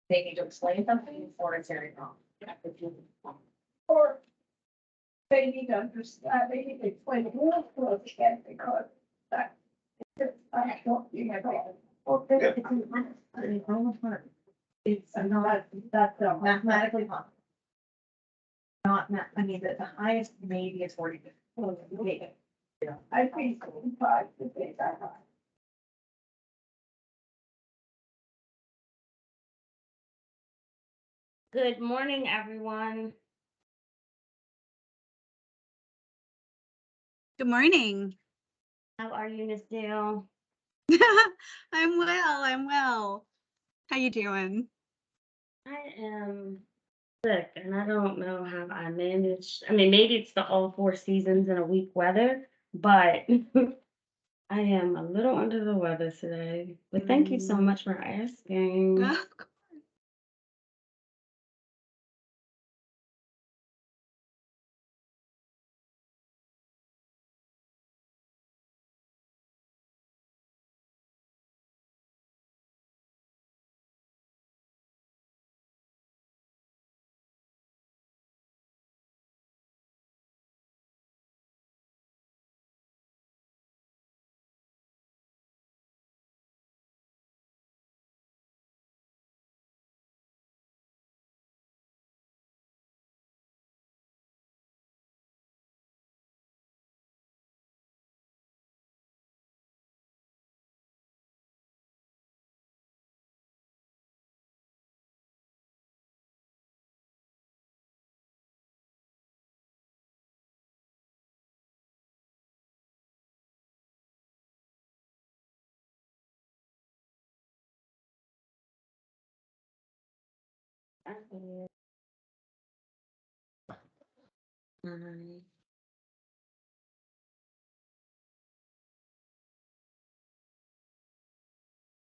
they need to explain something or it's very wrong. Or they need to understand, they need to explain the rules to us again, because that. I don't, you know. Well, it's not, that's Mathematically possible. Not, I mean, the highest maybe is 40. I think 5 to say that high. Good morning, everyone. Good morning. How are you, Miss Dale? I'm well. How you doing? I am sick, and I don't know how I managed. I mean, maybe it's the all 4 seasons in a week weather, but I am a little under the weather today. But thank you so much for asking. Hi.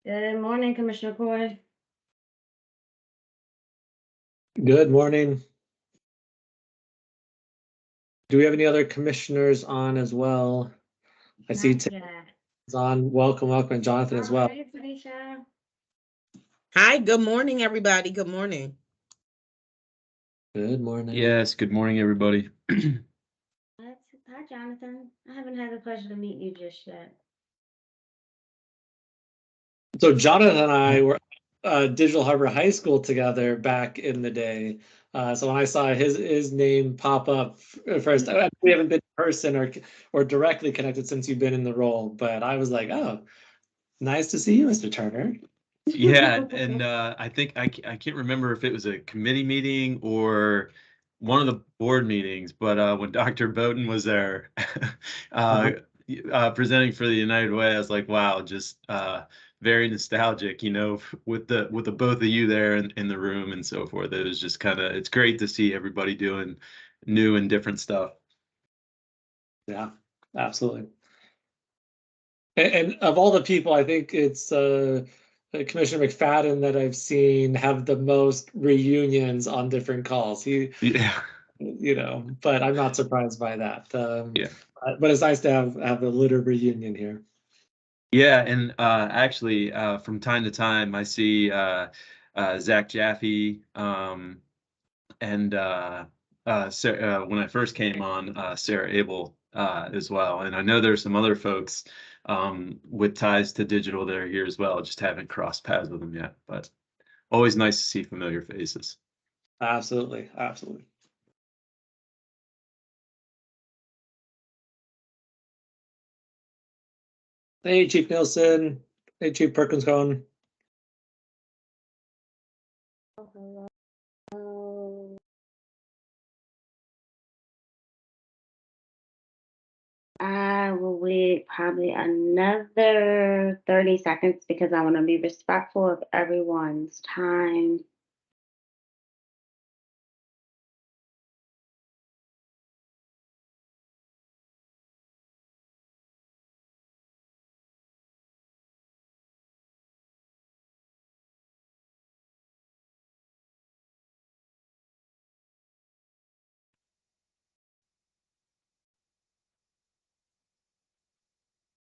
Good morning, Commissioner Coy. Good morning. Do we have any other commissioners on as well? I see Not Tim's yet. on. Welcome, and Jonathan as well. Hey, Felicia. Hi, good morning, everybody. Good morning. Good morning. Yes, good morning, everybody. Hi, Jonathan. I haven't had the pleasure to meet you just yet. So Jonathan and I were Digital Harbor High School together back in the day. So when I saw his name pop up first, we haven't been in person or directly connected since you've been in the role, but I was like, oh, nice to see you, Mr. Turner. Yeah, and I think I can't remember if it was a committee meeting or one of the board meetings, but when Dr. Bowden was there presenting for the United Way, I was like, wow, just very nostalgic, with the both of you there in the room and so forth. It was just it's great to see everybody doing new and different stuff. Yeah, absolutely. And of all the people, I think it's Commissioner McFadden that I've seen have the most reunions on different calls. Yeah. But I'm not surprised by that. Yeah. But it's nice to have the litter reunion here. Yeah, and actually, from time to time, I see Zach Jaffe, and Sarah, when I first came on, Sarah Abel as well. And I know there's some other folks with ties to digital that are here as well. Just haven't crossed paths with them yet, but always nice to see familiar faces. Absolutely, absolutely. Hey, Chief Nielsen. Hey, Chief Perkins Cohen. I will wait probably another 30 seconds because I want to be respectful of everyone's time.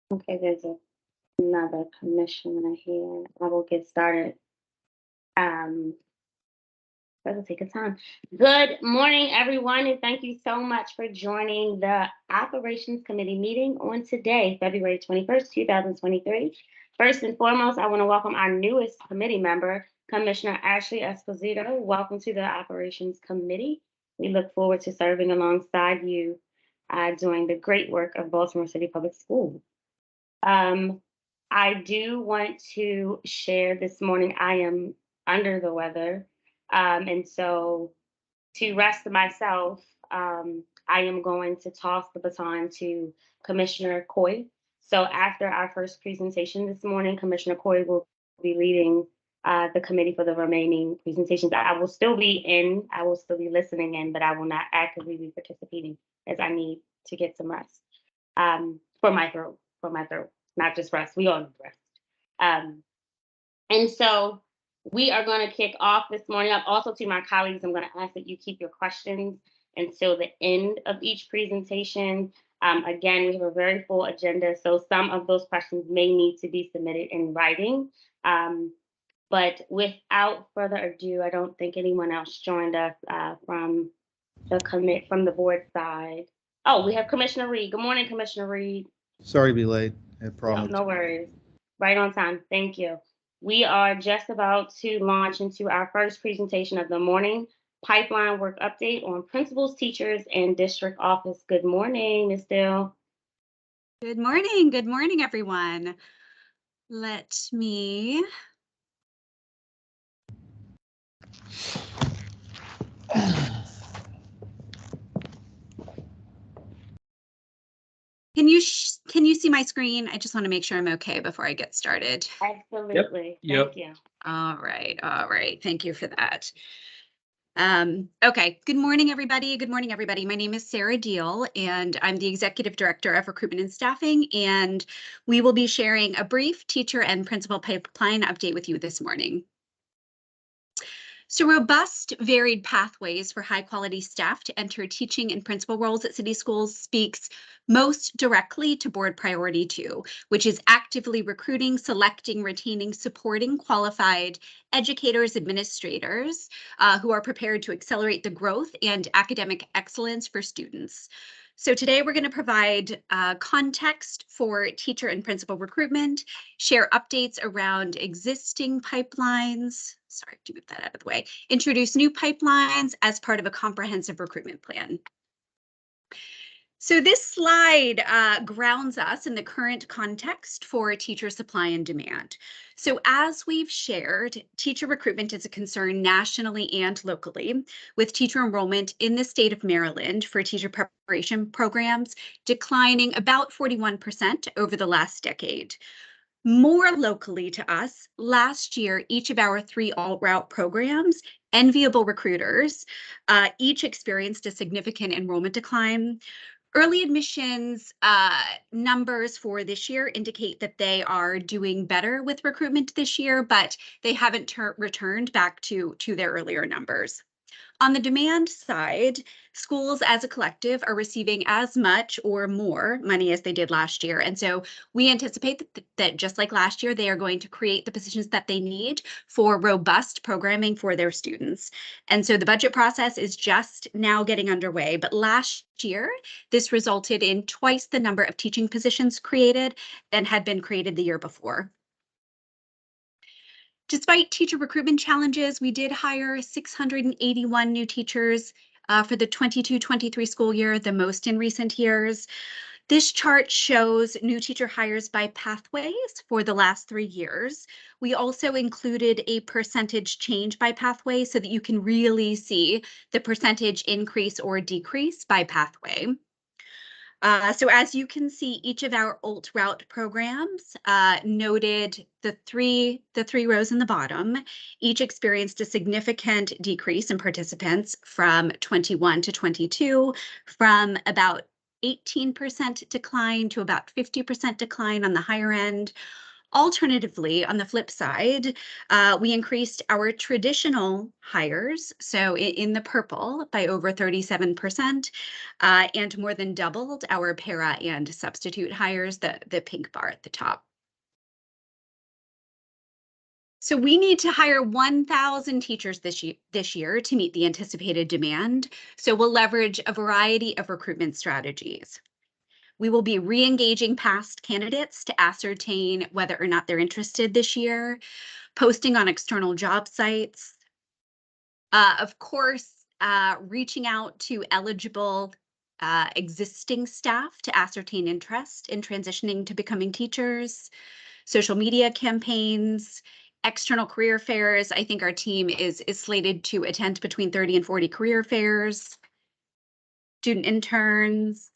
Okay, there's another commissioner here. I will get started For the sake of time. Good morning, everyone, and thank you so much for joining the Operations Committee meeting on today, February 21st, 2023. First and foremost, I want to welcome our newest committee member, Commissioner Ashley Esposito. Welcome to the Operations Committee. We look forward to serving alongside you doing the great work of Baltimore City Public Schools. I do want to share this morning, I am under the weather. And so to rest myself, I am going to toss the baton to Commissioner Coy. So after our first presentation this morning, Commissioner Coy will be leading the committee for the remaining presentations. I will still be listening in, but I will not actively be participating as I need to get some rest for my throat, not just rest. We all need rest. And so we are going to kick off this morning. Also to my colleagues, I'm going to ask that you keep your questions until the end of each presentation. Again, we have a very full agenda, so some of those questions may need to be submitted in writing. But without further ado, I don't think anyone else joined us from the board side. Oh, we have Commissioner Reed. Good morning, Commissioner Reed. Sorry to be late. I had problems. No worries. Right on time. Thank you. We are just about to launch into our first presentation of the morning, pipeline work update on principals, teachers, and district office. Good morning, Ms. Dill. Good morning. Good morning, everyone. Let me. Can you see my screen? I just want to make sure I'm okay before I get started. Absolutely. Yep. Thank you. All right. All right. Thank you for that. Okay. Good morning, everybody. Good morning, everybody. My name is Sarah Deal, and I'm the Executive Director of Recruitment and Staffing, and we will be sharing a brief teacher and principal pipeline update with you this morning. So robust, varied pathways for high-quality staff to enter teaching and principal roles at city schools speaks most directly to Board Priority 2, which is actively recruiting, selecting, retaining, supporting qualified educators, administrators who are prepared to accelerate the growth and academic excellence for students. So today we're going to provide context for teacher and principal recruitment, share updates around existing pipelines, sorry to move that out of the way, introduce new pipelines as part of a comprehensive recruitment plan. So this slide grounds us in the current context for teacher supply and demand. So as we've shared, teacher recruitment is a concern nationally and locally, with teacher enrollment in the state of Maryland for teacher preparation programs declining about 41% over the last decade. More locally to us, last year, each of our 3 alt-route programs, Enviable Recruiters, each experienced a significant enrollment decline. Early admissions numbers for this year indicate that they are doing better with recruitment this year, but they haven't returned back to their earlier numbers. On the demand side, schools as a collective are receiving as much or more money as they did last year. And so we anticipate that just like last year, they are going to create the positions that they need for robust programming for their students. And so the budget process is just now getting underway. But last year, this resulted in twice the number of teaching positions created than had been created the year before. Despite teacher recruitment challenges, we did hire 681 new teachers for the 22-23 school year, the most in recent years. This chart shows new teacher hires by pathways for the last 3 years. We also included a percentage change by pathway so that you can really see the percentage increase or decrease by pathway. So as you can see, each of our alt-route programs noted the three rows in the bottom, each experienced a significant decrease in participants from 21 to 22, from about 18% decline to about 50% decline on the higher end. Alternatively, on the flip side, we increased our traditional hires, so in the purple, by over 37%, and more than doubled our para and substitute hires, the pink bar at the top. So we need to hire 1,000 teachers this year to meet the anticipated demand. So we'll leverage a variety of recruitment strategies. We will be re-engaging past candidates to ascertain whether or not they're interested this year, posting on external job sites. Of course, reaching out to eligible existing staff to ascertain interest in transitioning to becoming teachers, social media campaigns, external career fairs. I think our team is slated to attend between 30 and 40 career fairs, student interns,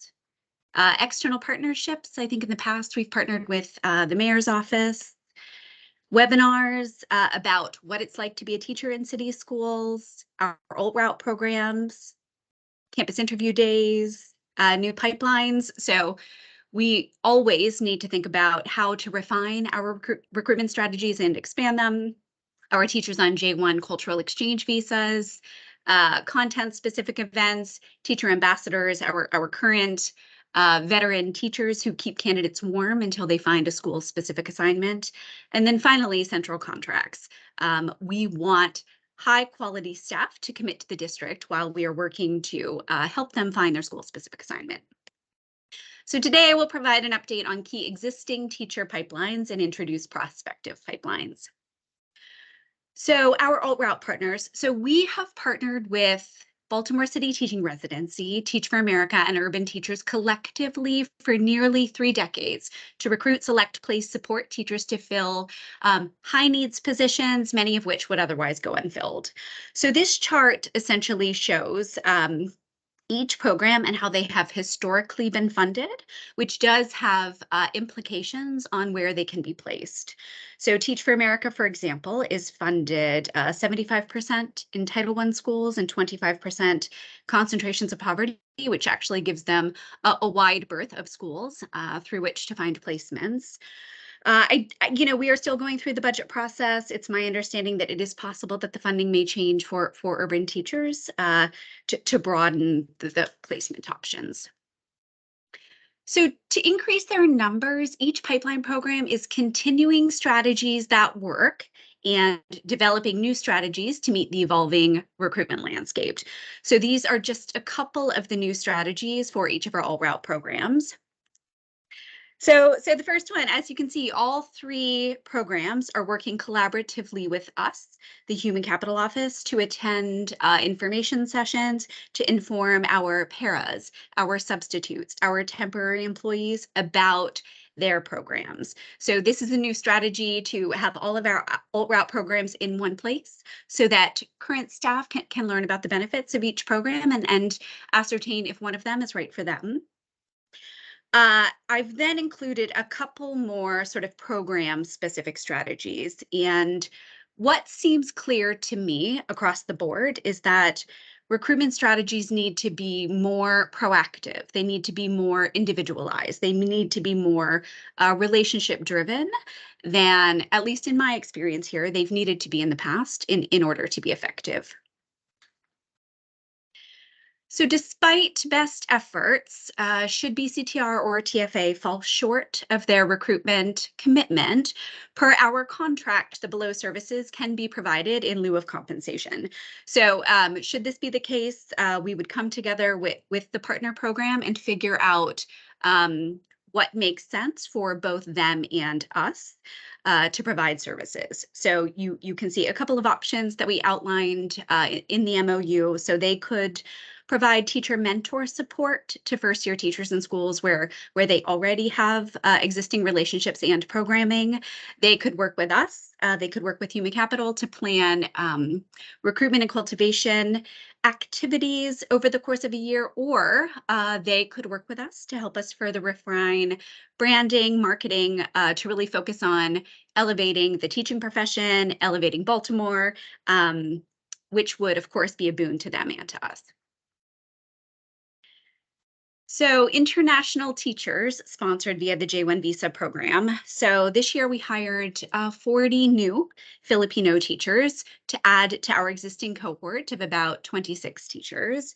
external partnerships. I think in the past we've partnered with the mayor's office, webinars about what it's like to be a teacher in city schools, our alt route programs, campus interview days, new pipelines. So we always need to think about how to refine our recruitment strategies and expand them. Our teachers on J1 cultural exchange visas, content-specific events, teacher ambassadors, our current veteran teachers who keep candidates warm until they find a school-specific assignment. And then finally, central contracts. We want high-quality staff to commit to the district while we are working to help them find their school-specific assignment. So today I will provide an update on key existing teacher pipelines and introduce prospective pipelines. So our alt route partners. So we have partnered with Baltimore City Teaching Residency, Teach for America, and Urban Teachers collectively for nearly 3 decades to recruit, select, place, support teachers to fill high needs positions, many of which would otherwise go unfilled. So this chart essentially shows each program and how they have historically been funded, which does have implications on where they can be placed. So Teach for America, for example, is funded 75% in Title I schools and 25% concentrations of poverty, which actually gives them a wide berth of schools through which to find placements. We are still going through the budget process. It's my understanding that it is possible that the funding may change for urban teachers to broaden the placement options. So to increase their numbers, each pipeline program is continuing strategies that work and developing new strategies to meet the evolving recruitment landscape. So these are just a couple of the new strategies for each of our alt route programs. So the first one, as you can see, all 3 programs are working collaboratively with us, the Human Capital Office, to attend information sessions to inform our paras, our substitutes, our temporary employees about their programs. So this is a new strategy to have all of our alt route programs in one place so that current staff can learn about the benefits of each program and ascertain if one of them is right for them. I've then included a couple more sort of program-specific strategies. And what seems clear to me across the board is that recruitment strategies need to be more proactive. They need to be more individualized. They need to be more relationship-driven than, at least in my experience here, they've needed to be in the past in order to be effective. So despite best efforts, should BCTR or TFA fall short of their recruitment commitment, per our contract, the below services can be provided in lieu of compensation. So should this be the case, we would come together with the partner program and figure out what makes sense for both them and us to provide services. So you can see a couple of options that we outlined in the MOU. So they could provide teacher mentor support to first-year teachers in schools where they already have existing relationships and programming. They could work with us. They could work with Human Capital to plan recruitment and cultivation activities over the course of a year, or they could work with us to help us further refine branding, marketing, to really focus on elevating the teaching profession, elevating Baltimore, which would, of course, be a boon to them and to us. So international teachers sponsored via the J1 visa program. So this year we hired 40 new Filipino teachers to add to our existing cohort of about 26 teachers.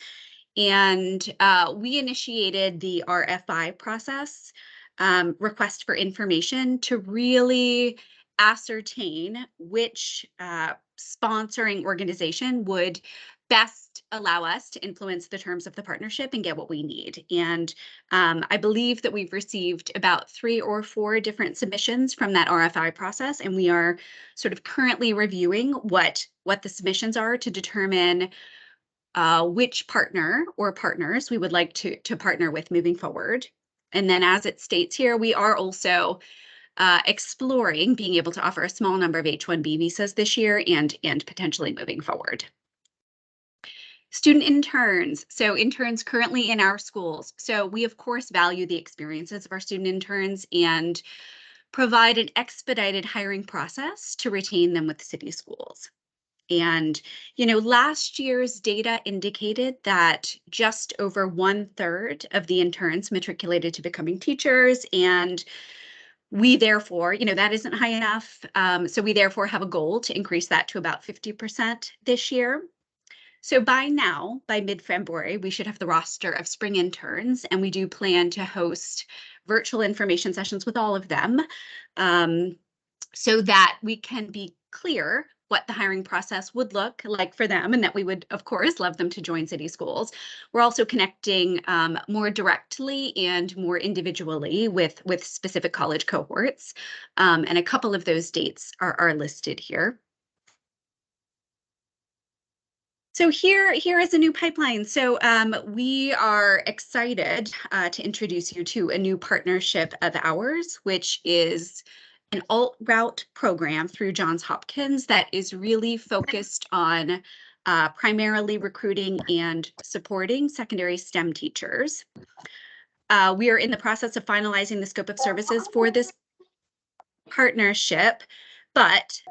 And we initiated the RFI process, request for information, to really ascertain which sponsoring organization would best allow us to influence the terms of the partnership and get what we need. And I believe that we've received about 3 or 4 different submissions from that RFI process, and we are sort of currently reviewing what the submissions are to determine which partner or partners we would like to partner with moving forward. And then, as it states here, we are also exploring being able to offer a small number of H-1B visas this year and potentially moving forward. Student interns. So interns currently in our schools. So we, of course, value the experiences of our student interns and provide an expedited hiring process to retain them with city schools. And, last year's data indicated that just over 1/3 of the interns matriculated to becoming teachers. And we therefore, that isn't high enough. So we therefore have a goal to increase that to about 50% this year. So by now, by mid-February, we should have the roster of spring interns, and we do plan to host virtual information sessions with all of them so that we can be clear what the hiring process would look like for them and that we would, of course, love them to join city schools. We're also connecting more directly and more individually with specific college cohorts. And a couple of those dates are listed here. So here is a new pipeline. So we are excited to introduce you to a new partnership of ours, which is an alt route program through Johns Hopkins that is really focused on primarily recruiting and supporting secondary STEM teachers. We are in the process of finalizing the scope of services for this partnership. But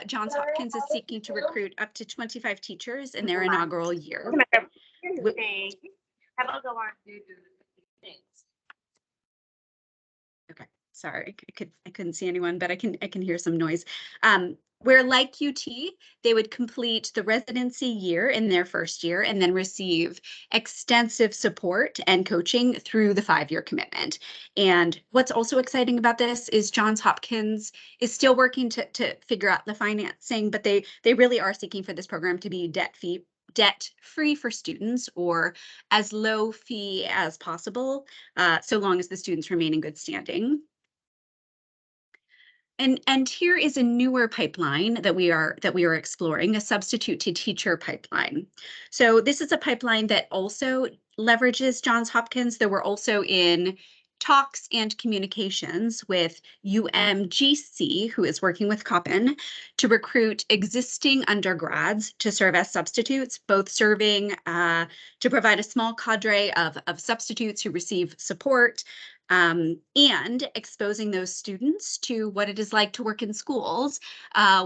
Johns Hopkins is seeking to recruit up to 25 teachers in their inaugural year. Okay, sorry, I couldn't see anyone, but I can hear some noise. Where, like UT, they would complete the residency year in their first year and then receive extensive support and coaching through the 5-year commitment. And what's also exciting about this is Johns Hopkins is still working to figure out the financing, but they really are seeking for this program to be debt-free for students, or as low fee as possible, so long as the students remain in good standing. And here is a newer pipeline that we are exploring, a substitute to teacher pipeline. So this is a pipeline that also leverages Johns Hopkins. That we're also in talks and communications with UMGC, who is working with Coppin, to recruit existing undergrads to serve as substitutes, both serving to provide a small cadre of substitutes who receive support, and exposing those students to what it is like to work in schools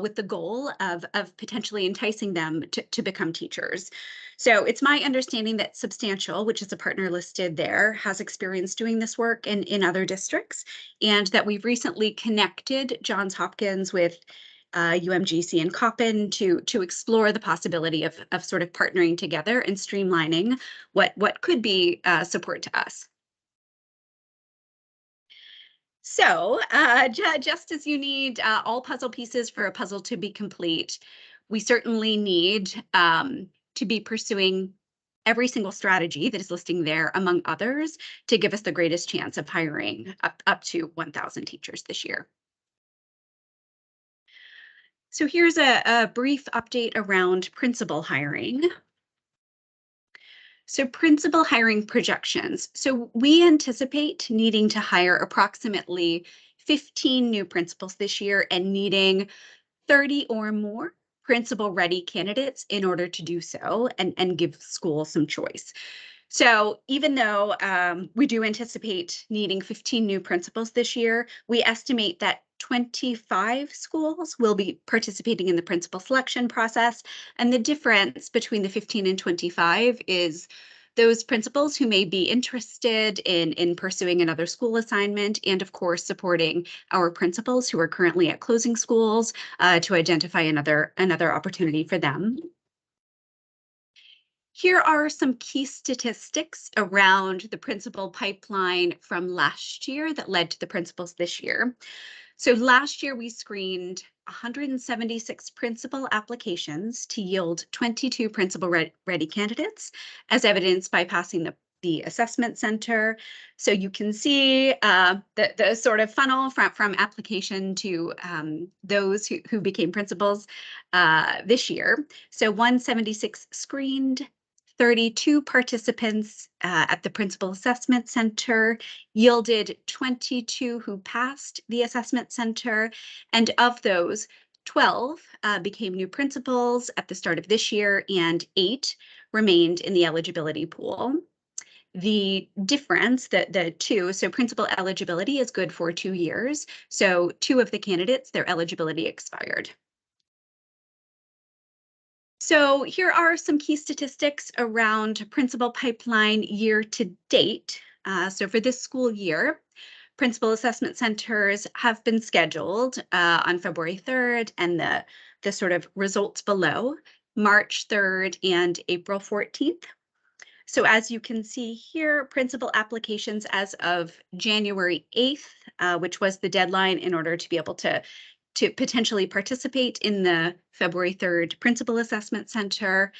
with the goal of potentially enticing them to become teachers. So it's my understanding that Substantial, which is a partner listed there, has experience doing this work in other districts, and that we've recently connected Johns Hopkins with UMGC and Coppin to explore the possibility of sort of partnering together and streamlining what could be support to us. So just as you need all puzzle pieces for a puzzle to be complete, we certainly need to be pursuing every single strategy that is listing there, among others, to give us the greatest chance of hiring up to 1,000 teachers this year. So here's a brief update around principal hiring. So principal hiring projections. So we anticipate needing to hire approximately 15 new principals this year and needing 30 or more principal-ready candidates in order to do so and give schools some choice. So even though we do anticipate needing 15 new principals this year, we estimate that 25 schools will be participating in the principal selection process. And the difference between the 15 and 25 is those principals who may be interested in pursuing another school assignment, and of course supporting our principals who are currently at closing schools to identify another opportunity for them. Here are some key statistics around the principal pipeline from last year that led to the principals this year. So last year we screened 176 principal applications to yield 22 principal ready candidates, as evidenced by passing the assessment center. So you can see the sort of funnel from application to those who became principals this year. So 176 screened, 32 participants at the Principal Assessment Center yielded 22 who passed the assessment center. And of those, 12 became new principals at the start of this year, and 8 remained in the eligibility pool. The difference, the two, so principal eligibility is good for 2 years. So 2 of the candidates, their eligibility expired. So here are some key statistics around principal pipeline year to date. So for this school year, principal assessment centers have been scheduled on February 3rd, and the sort of results below, March 3rd and April 14th. So as you can see here, principal applications as of January 8th, which was the deadline in order to be able to potentially participate in the February 3rd Principal Assessment Center.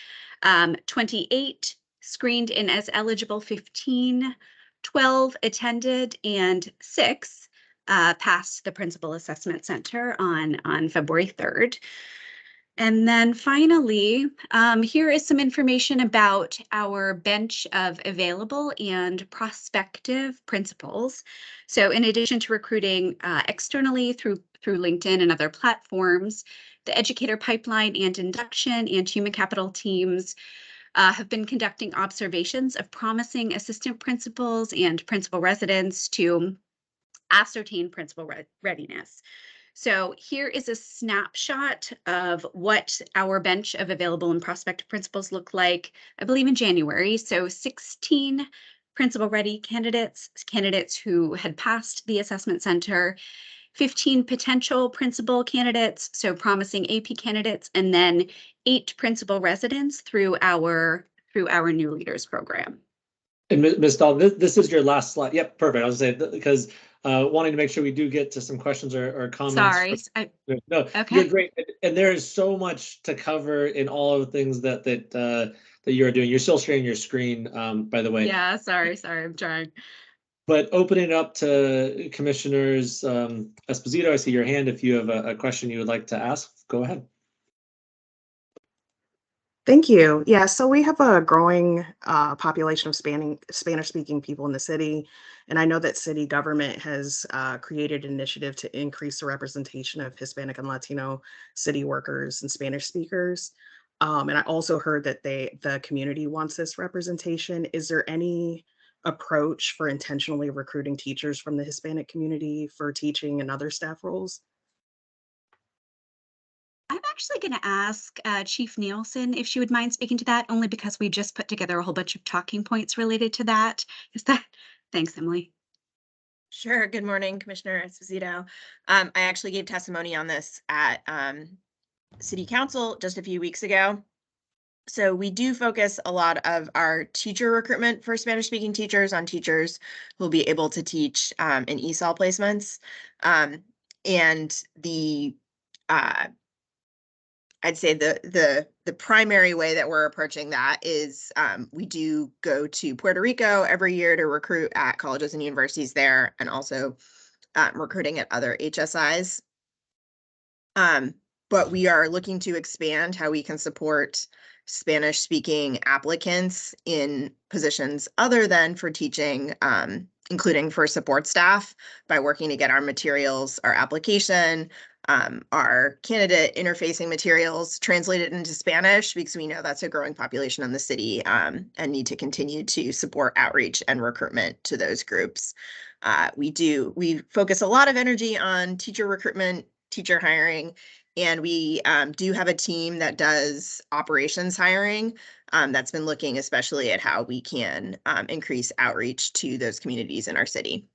28 screened in as eligible, 15, 12 attended, and 6 passed the Principal Assessment Center on February 3rd. And then finally, here is some information about our bench of available and prospective principals. So in addition to recruiting externally through LinkedIn and other platforms, the educator pipeline and induction and human capital teams have been conducting observations of promising assistant principals and principal residents to ascertain principal readiness. So here is a snapshot of what our bench of available and prospective principals look like, I believe in January. So 16 principal ready candidates who had passed the assessment center, 15 potential principal candidates, so promising AP candidates, and then 8 principal residents through our new leaders program. And Ms. Dahl, this is your last slide. Yep, perfect. I was saying because wanting to make sure we do get to some questions or comments. Sorry. No, Okay. you're great. And there is so much to cover in all of the things that you're doing. You're still sharing your screen, by the way. Yeah, sorry, I'm trying. But opening it up to Commissioners Esposito, I see your hand. If you have a question you would like to ask, go ahead. Thank you. Yeah, so we have a growing population of Spanish-speaking people in the city, and I know that city government has created an initiative to increase the representation of Hispanic and Latino city workers and Spanish speakers. And I also heard that the community wants this representation. Is there any approach for intentionally recruiting teachers from the Hispanic community for teaching and other staff roles? I'm actually going to ask Chief Nielsen if she would mind speaking to that, only because we just put together a whole bunch of talking points related to that. Thanks, Emily. Sure. Good morning, Commissioner Esposito. I actually gave testimony on this at City Council just a few weeks ago. So we do focus a lot of our teacher recruitment for Spanish-speaking teachers on teachers who will be able to teach in ESOL placements. And the I'd say the primary way that we're approaching that is we do go to Puerto Rico every year to recruit at colleges and universities there, and also recruiting at other HSIs. But we are looking to expand how we can support Spanish-speaking applicants in positions other than for teaching, including for support staff, by working to get our materials, our application, our candidate interfacing materials translated into Spanish, because we know that's a growing population in the city, and need to continue to support outreach and recruitment to those groups. We focus a lot of energy on teacher recruitment, teacher hiring, and we do have a team that does operations hiring that's been looking especially at how we can increase outreach to those communities in our city.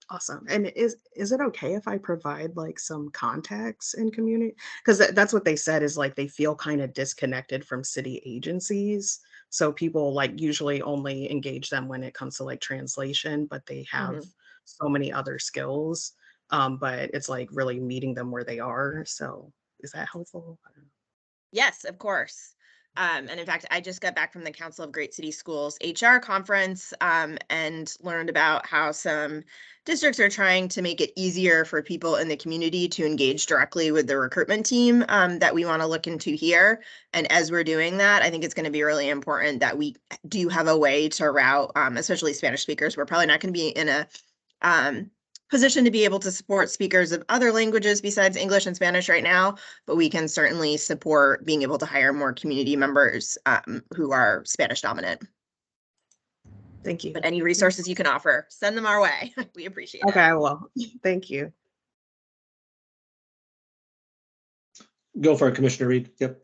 Awesome. And is it okay if I provide like some contacts in community? Because that's what they said, is like they feel kind of disconnected from city agencies. So people like usually only engage them when it comes to like translation, but they have so many other skills. but it's like really meeting them where they are. So is that helpful? I don't know. Yes, of course. And in fact, I just got back from the Council of Great City Schools HR conference and learned about how some districts are trying to make it easier for people in the community to engage directly with the recruitment team that we want to look into here. And as we're doing that, I think it's going to be really important that we do have a way to route, especially Spanish speakers. We're probably not going to be in a position to be able to support speakers of other languages besides English and Spanish right now, but we can certainly support being able to hire more community members who are Spanish dominant. Thank you. But any resources you can offer, send them our way. We appreciate Okay, it. well, thank you. Go for it, Commissioner Reed. Yep.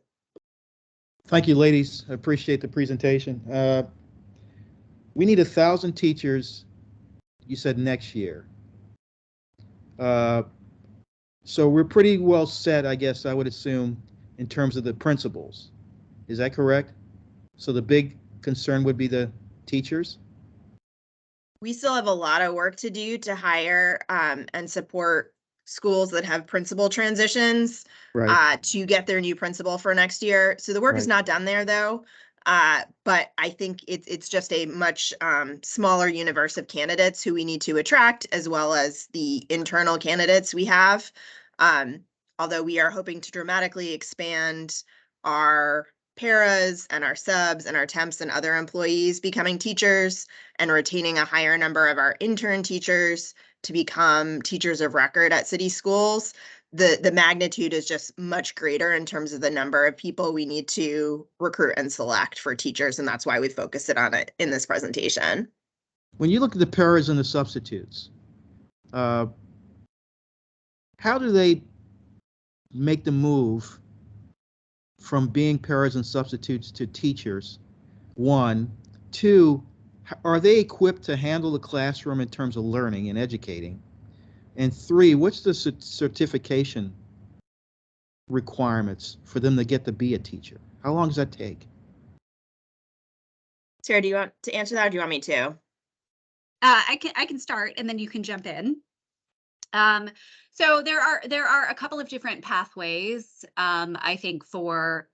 Thank you, ladies. I appreciate the presentation. We need 1,000 teachers, you said next year. So we're pretty well set, I guess, I would assume, in terms of the principals. Is that correct? So the big concern would be the teachers? We still have a lot of work to do to hire and support schools that have principal transitions Right. to get their new principal for next year. So the work is Right. not done there though. But I think it's just a much smaller universe of candidates who we need to attract, as well as the internal candidates we have. Although we are hoping to dramatically expand our paras and our subs and our temps and other employees becoming teachers and retaining a higher number of our intern teachers to become teachers of record at city schools. The magnitude is just much greater in terms of the number of people we need to recruit and select for teachers, and that's why we focused it on it in this presentation. When you look at the paras and the substitutes, how do they make the move from being paras and substitutes to teachers? One. Two, are they equipped to handle the classroom in terms of learning and educating? And three, what's the certification requirements for them to get to be a teacher? How long does that take? Sarah, do you want to answer that or do you want me to? I can start and then you can jump in. So there are a couple of different pathways, I think, for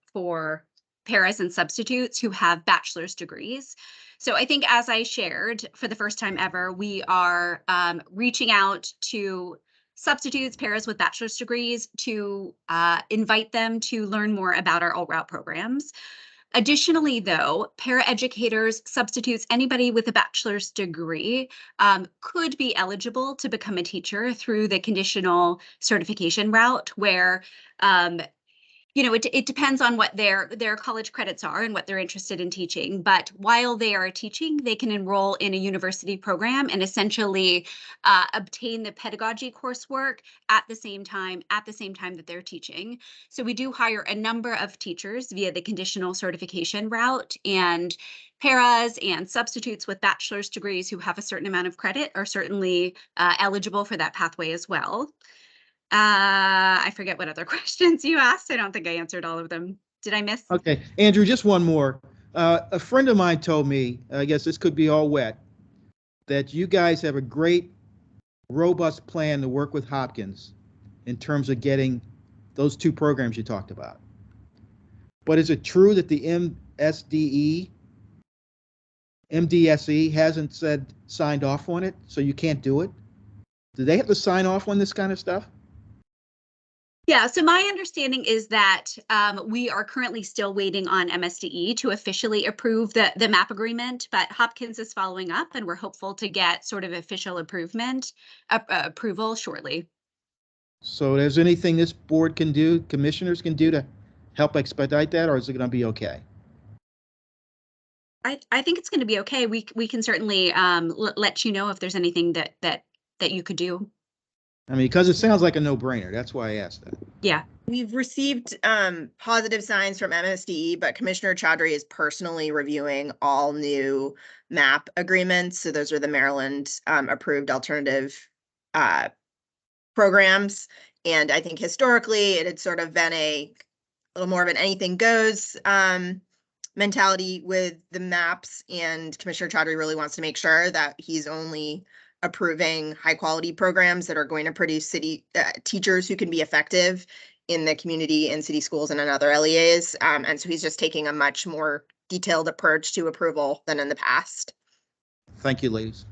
paras and substitutes who have bachelor's degrees. So I think, as I shared, for the first time ever, we are reaching out to substitutes, paras with bachelor's degrees, to invite them to learn more about our alt-route programs. Additionally, though, paraeducators, substitutes, anybody with a bachelor's degree could be eligible to become a teacher through the conditional certification route, where it depends on what their college credits are and what they're interested in teaching. But while they are teaching, they can enroll in a university program and essentially obtain the pedagogy coursework at the same time that they're teaching. So we do hire a number of teachers via the conditional certification route, and paras and substitutes with bachelor's degrees who have a certain amount of credit are certainly eligible for that pathway as well. I forget what other questions you asked. I don't think I answered all of them. Did I miss? Okay, Andrew, just one more. A friend of mine told me, I guess this could be all wet, that you guys have a great, robust plan to work with Hopkins in terms of getting those two programs you talked about. But is it true that the MDSE hasn't signed off on it, so you can't do it? Do they have to sign off on this kind of stuff? Yeah, so my understanding is that we are currently still waiting on MSDE to officially approve the MAP agreement, but Hopkins is following up, and we're hopeful to get sort of official approval shortly. So there's anything this board can do, commissioners can do to help expedite that, or is it going to be okay? I think it's going to be okay. We can certainly let you know if there's anything that you could do. I mean, because it sounds like a no-brainer. That's why I asked that. Yeah. We've received positive signs from MSDE, but Commissioner Chaudhry is personally reviewing all new MAP agreements. So those are the Maryland approved alternative programs. And I think historically it had sort of been a little more of an anything goes mentality with the MAPs. And Commissioner Chaudhry really wants to make sure that he's only approving high quality programs that are going to produce city teachers who can be effective in the community and city schools and in other LEAs. And so he's just taking a much more detailed approach to approval than in the past. Thank you, ladies.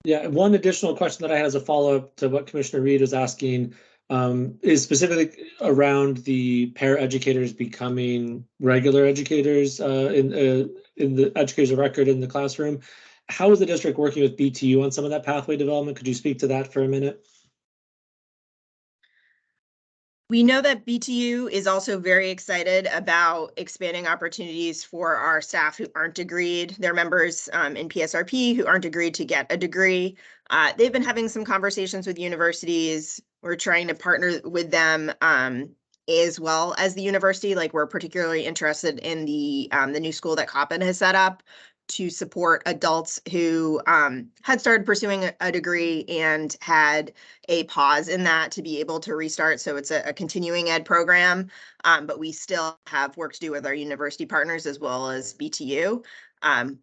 Yeah, one additional question that I had as a follow-up to what Commissioner Reed was asking is specifically around the paraeducators becoming regular educators in the educators of record in the classroom. How is the district working with BTU on some of that pathway development? Could you speak to that for a minute? We know that BTU is also very excited about expanding opportunities for our staff who aren't degreed, their members in PSRP who aren't degreed to get a degree. They've been having some conversations with universities. We're trying to partner with them as well as the university. Like, we're particularly interested in the new school that Coppin has set up to support adults who had started pursuing a degree and had a pause in that to be able to restart. So it's a continuing ed program, but we still have work to do with our university partners as well as BTU.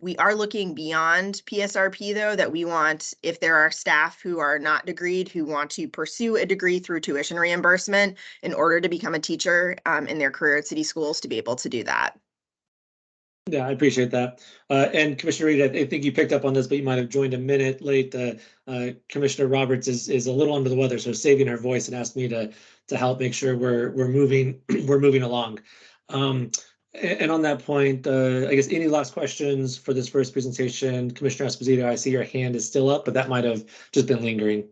We are looking beyond PSRP, though, that we want, if there are staff who are not degreed who want to pursue a degree through tuition reimbursement in order to become a teacher in their career at city schools, to be able to do that. Yeah, I appreciate that. And Commissioner Reed, I think you picked up on this, but you might have joined a minute late. Commissioner Roberts is a little under the weather, so saving her voice and asked me to help make sure we're moving we're moving along. And on that point, I guess any last questions for this first presentation? Commissioner Esposito, I see your hand is still up, but that might have just been lingering.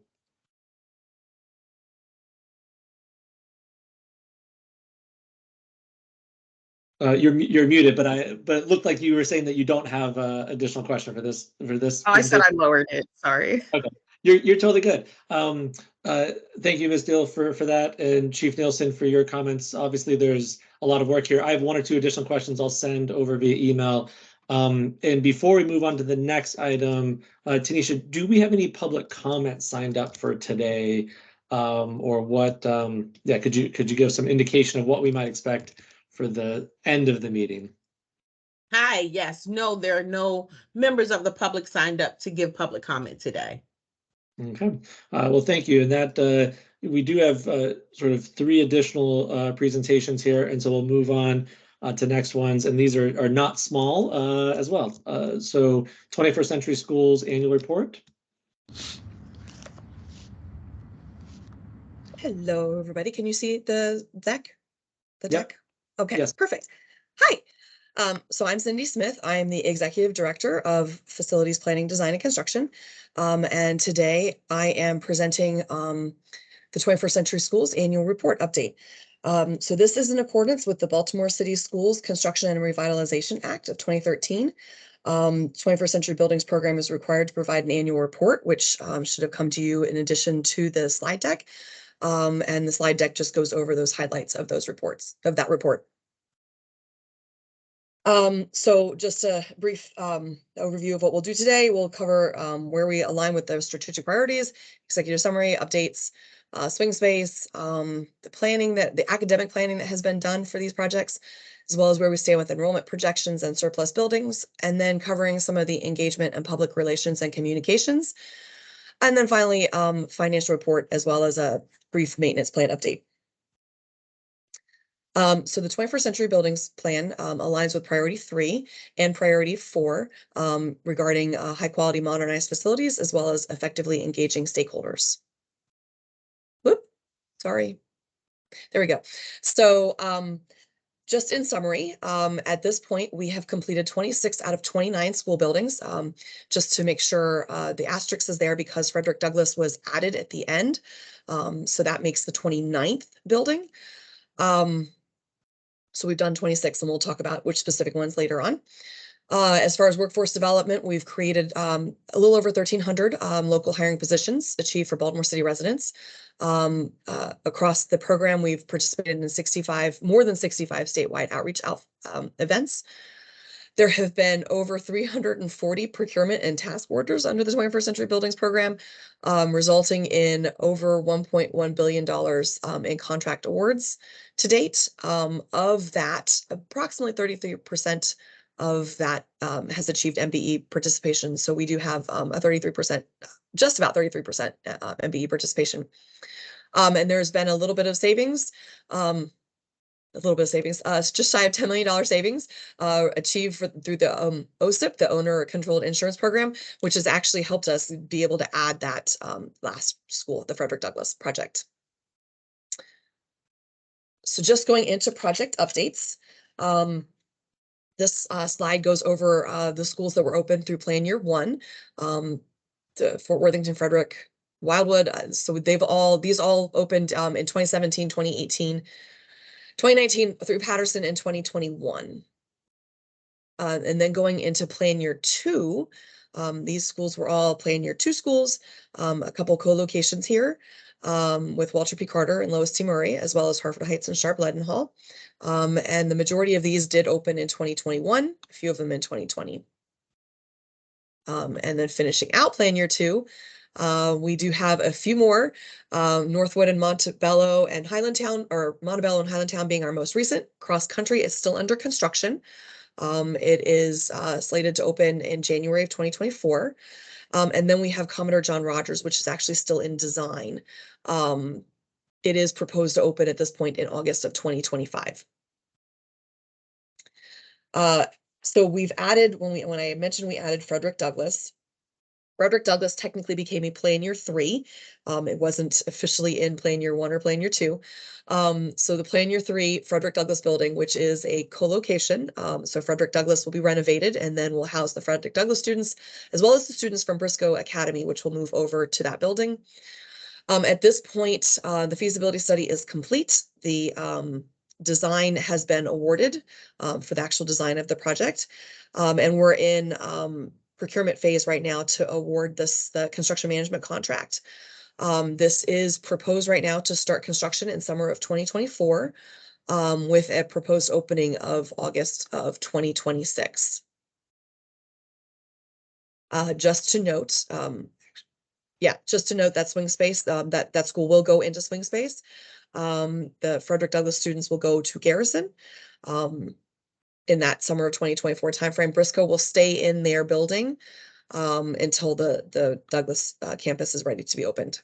You're muted, but it looked like you were saying that you don't have additional question for this. Oh, I said I lowered it. Sorry. Okay, you're totally good. Thank you, Ms. Dill, for that, and Chief Nielsen for your comments. Obviously, there's a lot of work here. I have one or two additional questions I'll send over via email. And before we move on to the next item, Tanisha, do we have any public comments signed up for today, or what? Yeah, could you give some indication of what we might expect for the end of the meeting? Hi, yes, no, there are no members of the public signed up to give public comment today. Okay, well, thank you. And that we do have sort of 3 additional presentations here, and so we'll move on to next ones. And these are not small as well. So 21st Century Schools Annual Report. Hello, everybody. Can you see the deck? The Yep. deck? Okay, Yes. perfect. Hi. So I'm Cindy Smith. I am the Executive Director of Facilities Planning, Design, and Construction. And today I am presenting the 21st Century Schools Annual Report Update. So this is in accordance with the Baltimore City Schools Construction and Revitalization Act of 2013. 21st Century Buildings Program is required to provide an annual report, which should have come to you in addition to the slide deck. And the slide deck just goes over those highlights of those reports, of that report. So just a brief overview of what we'll do today. We'll cover where we align with the strategic priorities, executive summary, updates, swing space, the academic planning that has been done for these projects, as well as where we stand with enrollment projections and surplus buildings, and then covering some of the engagement and public relations and communications. And then finally, financial report, as well as a brief maintenance plan update. So the 21st Century Buildings Plan aligns with Priority 3 and Priority 4 regarding high quality modernized facilities, as well as effectively engaging stakeholders. Whoop, sorry. There we go. So just in summary, at this point, we have completed 26 out of 29 school buildings, just to make sure the asterisk is there because Frederick Douglass was added at the end. So that makes the 29th building. So we've done 26, and we'll talk about which specific ones later on. As far as workforce development, we've created a little over 1,300 local hiring positions achieved for Baltimore City residents. Across the program, we've participated in more than 65 statewide outreach events. There have been over 340 procurement and task orders under the 21st Century Buildings Program, resulting in over $1.1 billion in contract awards to date. Of that, approximately 33% of that has achieved MBE participation. So we do have a 33%, just about 33% MBE participation. And there's been a little bit of savings, just shy of $10 million savings achieved through the OSIP, the Owner Controlled Insurance Program, which has actually helped us be able to add that last school, the Frederick Douglass project. So just going into project updates. This slide goes over the schools that were open through Plan Year 1, the Fort Worthington, Frederick, Wildwood. So these all opened in 2017, 2018, 2019 through Patterson in 2021. And then going into Plan Year 2, these schools were all Plan Year 2 schools, a couple co-locations here with Walter P. Carter and Lois T. Murray, as well as Hartford Heights and Sharp Leadenhall. And the majority of these did open in 2021, a few of them in 2020. And then finishing out Plan Year 2, we do have a few more, Northwood and Montebello and Highlandtown, or Montebello and Highlandtown being our most recent. Cross Country is still under construction. It is slated to open in January of 2024. And then we have Commodore John Rogers, which is actually still in design. It is proposed to open at this point in August of 2025. So we've added, when I mentioned we added Frederick Douglass. Frederick Douglass technically became a Plan Year 3. It wasn't officially in Plan Year 1 or Plan Year 2. So the Plan Year 3 Frederick Douglass building, which is a co-location. So Frederick Douglass will be renovated and then will house the Frederick Douglass students, as well as the students from Briscoe Academy, which will move over to that building. At this point, the feasibility study is complete. The design has been awarded for the actual design of the project. And we're in procurement phase right now to award the construction management contract. This is proposed right now to start construction in summer of 2024 with a proposed opening of August of 2026. Just to note that swing space, that school will go into swing space. The Frederick Douglass students will go to Garrison in that summer of 2024 timeframe. Briscoe will stay in their building until the Douglass campus is ready to be opened.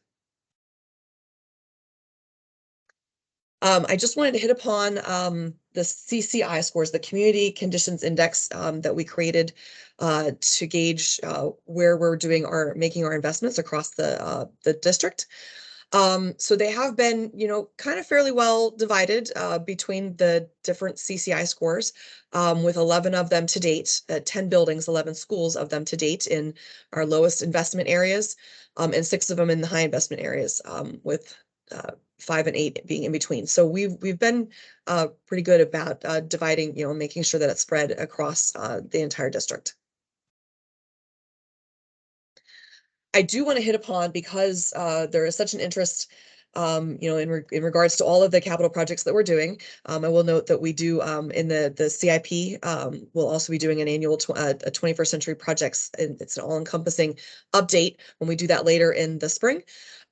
I just wanted to hit upon the CCI scores, the Community Conditions Index that we created to gauge where we're making our investments across the district. So they have been, kind of fairly well divided between the different CCI scores, with 11 of them to date, 10 buildings, 11 schools of them to date in our lowest investment areas, and 6 of them in the high investment areas, with 5 and 8 being in between. So we've been pretty good about dividing, making sure that it's spread across the entire district. I do want to hit upon, because there is such an interest, in regards to all of the capital projects that we're doing. I will note that we do in the CIP, we'll also be doing an annual 21st Century Projects. And it's an all-encompassing update when we do that later in the spring.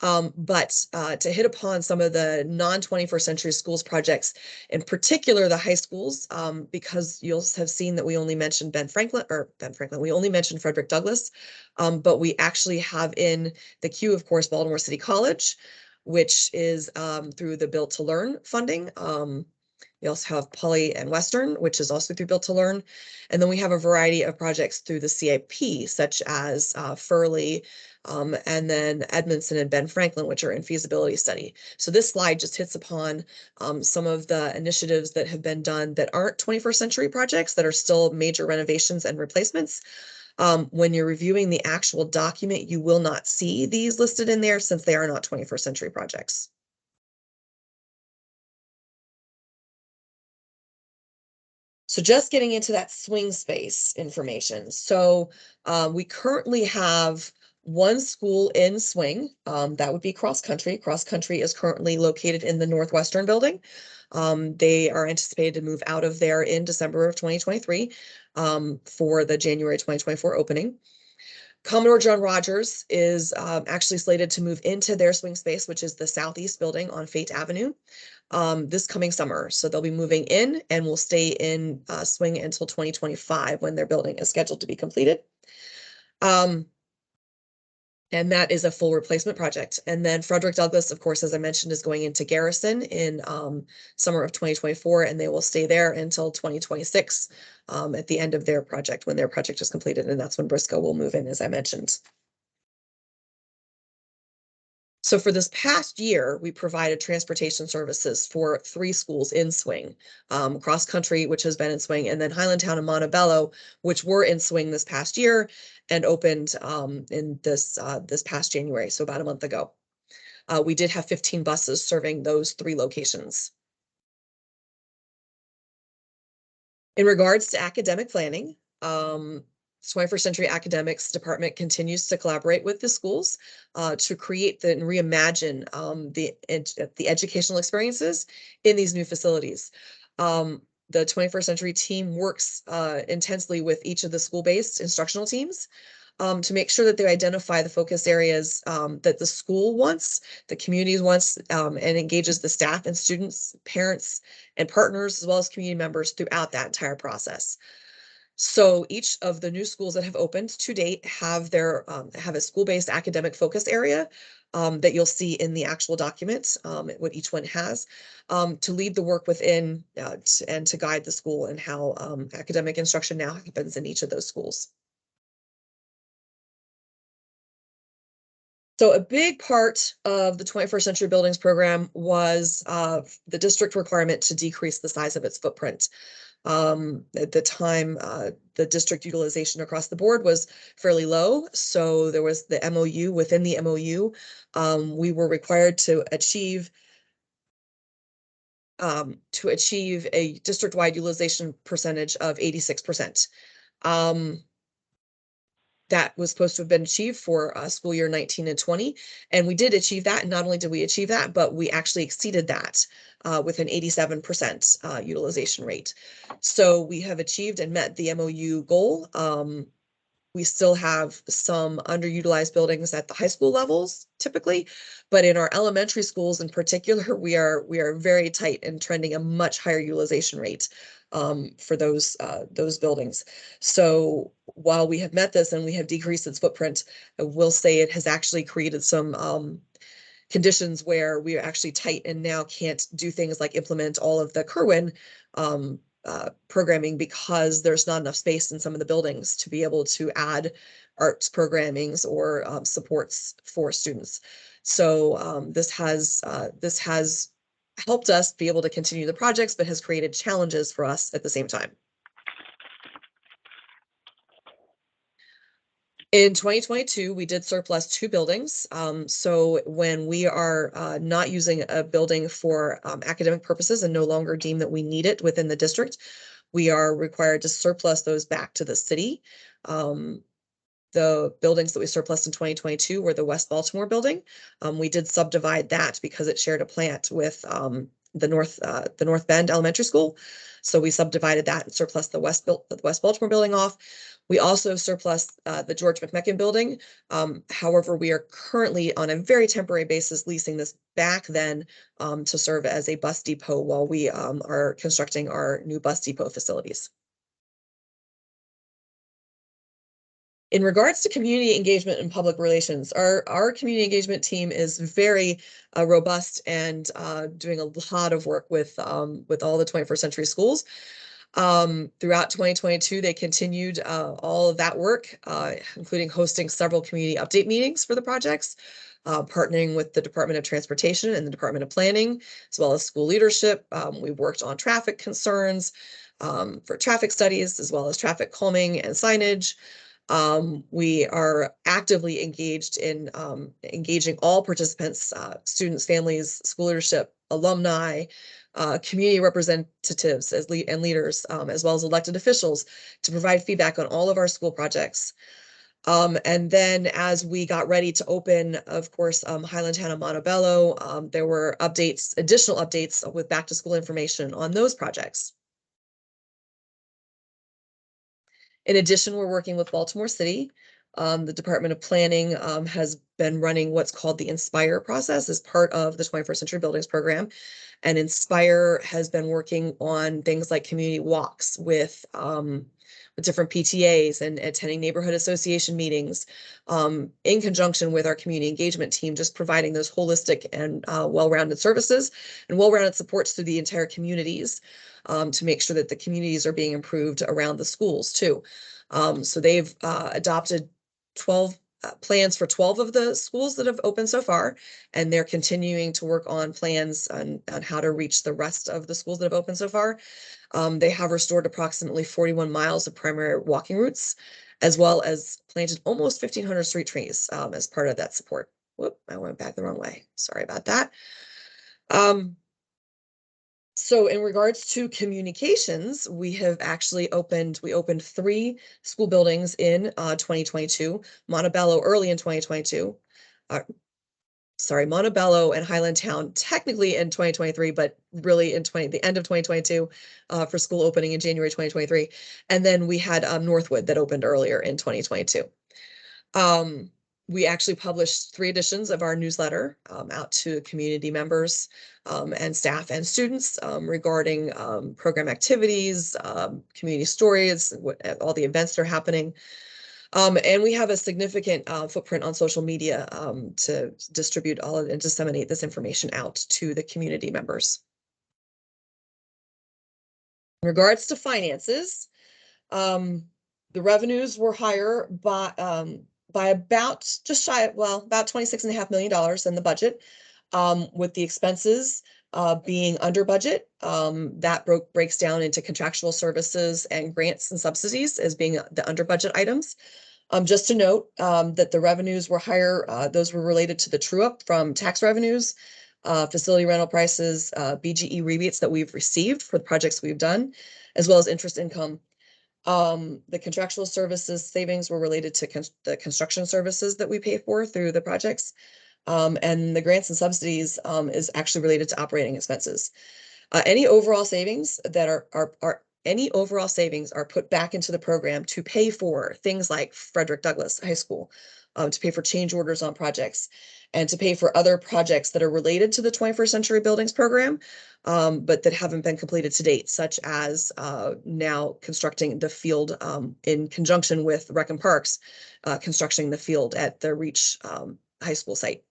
But to hit upon some of the non-21st Century Schools projects, in particular the high schools, because you'll have seen that we only mentioned we only mentioned Frederick Douglass, but we actually have in the queue, of course, Baltimore City College, which is through the Built to Learn funding. We also have Poly and Western, which is also through Built to Learn. And then we have a variety of projects through the CIP, such as Furley, and then Edmondson and Ben Franklin, which are in feasibility study. So this slide just hits upon some of the initiatives that have been done that aren't 21st century projects, that are still major renovations and replacements. When you're reviewing the actual document, you will not see these listed in there, since they are not 21st century projects. So just getting into that swing space information. So we currently have one school in swing, that would be Cross Country. Cross Country is currently located in the Northwestern building. They are anticipated to move out of there in December of 2023 for the January 2024 opening. Commodore John Rogers is actually slated to move into their swing space, which is the southeast building on Fate Avenue, this coming summer. So they'll be moving in and will stay in swing until 2025 when their building is scheduled to be completed. And that is a full replacement project. And then Frederick Douglass, of course, as I mentioned, is going into Garrison in summer of 2024, and they will stay there until 2026 at the end of their project, when their project is completed. And that's when Briscoe will move in, as I mentioned. So for this past year, we provided transportation services for 3 schools in swing, Cross Country, which has been in swing, and then Highlandtown and Montebello, which were in swing this past year and opened in this past January, so about a month ago. We did have 15 buses serving those 3 locations. In regards to academic planning, 21st Century Academics Department continues to collaborate with the schools to create and reimagine the educational experiences in these new facilities. The 21st Century team works intensely with each of the school-based instructional teams to make sure that they identify the focus areas that the school wants, the community wants, and engages the staff and students, parents, and partners, as well as community members throughout that entire process. So each of the new schools that have opened to date have their have a school-based academic focus area that you'll see in the actual documents, what each one has, to lead the work within and to guide the school and how academic instruction now happens in each of those schools. So a big part of the 21st Century Buildings program was the district requirement to decrease the size of its footprint. At the time, the district utilization across the board was fairly low. So there was the MOU. Within the MOU, we were required to achieve a district-wide utilization percentage of 86%. That was supposed to have been achieved for school year 19 and 20. And we did achieve that. And not only did we achieve that, but we actually exceeded that with an 87% utilization rate. So we have achieved and met the MOU goal. We still have some underutilized buildings at the high school levels typically, but in our elementary schools in particular, we are very tight and trending a much higher utilization rate for those buildings. So while we have met this and we have decreased its footprint, I will say it has actually created some conditions where we are actually tight and now can't do things like implement all of the Kerwin programming because there's not enough space in some of the buildings to be able to add arts programmings or supports for students. So this has helped us be able to continue the projects, but has created challenges for us at the same time. In 2022, we did surplus 2 buildings. So when we are not using a building for academic purposes and no longer deem that we need it within the district, we are required to surplus those back to the city. The buildings that we surplused in 2022 were the West Baltimore building. We did subdivide that because it shared a plant with the North Bend Elementary School. So we subdivided that and surplused the West Baltimore building off. We also surplused the George McMecken building. However, we are currently on a very temporary basis leasing this back then to serve as a bus depot while we are constructing our new bus depot facilities. In regards to community engagement and public relations, our community engagement team is very robust and doing a lot of work with all the 21st Century schools. Throughout 2022, they continued all of that work, including hosting several community update meetings for the projects, partnering with the Department of Transportation and the Department of Planning, as well as school leadership. We worked on traffic concerns for traffic studies, as well as traffic calming and signage. We are actively engaged in engaging all participants, students, families, school leadership, alumni, community representatives and leaders, as well as elected officials to provide feedback on all of our school projects. And then as we got ready to open, of course, Highlandtown and Montebello, there were additional updates with back to school information on those projects. In addition, we're working with Baltimore City The Department of Planning has been running what's called the Inspire process as part of the 21st Century Buildings Program. And Inspire has been working on things like community walks with different PTAs and attending neighborhood association meetings in conjunction with our community engagement team, just providing those holistic and well-rounded services and well-rounded supports to the entire communities to make sure that the communities are being improved around the schools too. So they've adopted 12 plans for 12 of the schools that have opened so far, and they're continuing to work on plans on how to reach the rest of the schools that have opened so far. They have restored approximately 41 miles of primary walking routes, as well as planted almost 1,500 street trees as part of that support. Whoop, I went back the wrong way. Sorry about that. So in regards to communications, we opened 3 school buildings in 2022, Montebello early in 2022. Montebello and Highlandtown technically in 2023, but really in the end of 2022 for school opening in January 2023. And then we had Northwood that opened earlier in 2022. We actually published 3 editions of our newsletter out to community members and staff and students regarding program activities, community stories, all the events that are happening. And we have a significant footprint on social media to distribute and disseminate this information out to the community members. In regards to finances, the revenues were higher by about about $26.5 million in the budget, with the expenses being under budget. That breaks down into contractual services and grants and subsidies as being the under budget items. Just to note that the revenues were higher. Those were related to the true up from tax revenues, facility rental prices, BGE rebates that we've received for the projects we've done, as well as interest income. The contractual services savings were related to the construction services that we pay for through the projects. And the grants and subsidies is actually related to operating expenses. Any overall savings that are put back into the program to pay for things like Frederick Douglass High School, to pay for change orders on projects, and to pay for other projects that are related to the 21st Century Buildings Program, but that haven't been completed to date, such as now constructing the field in conjunction with Rec and Parks, constructing the field at the Reach High School site.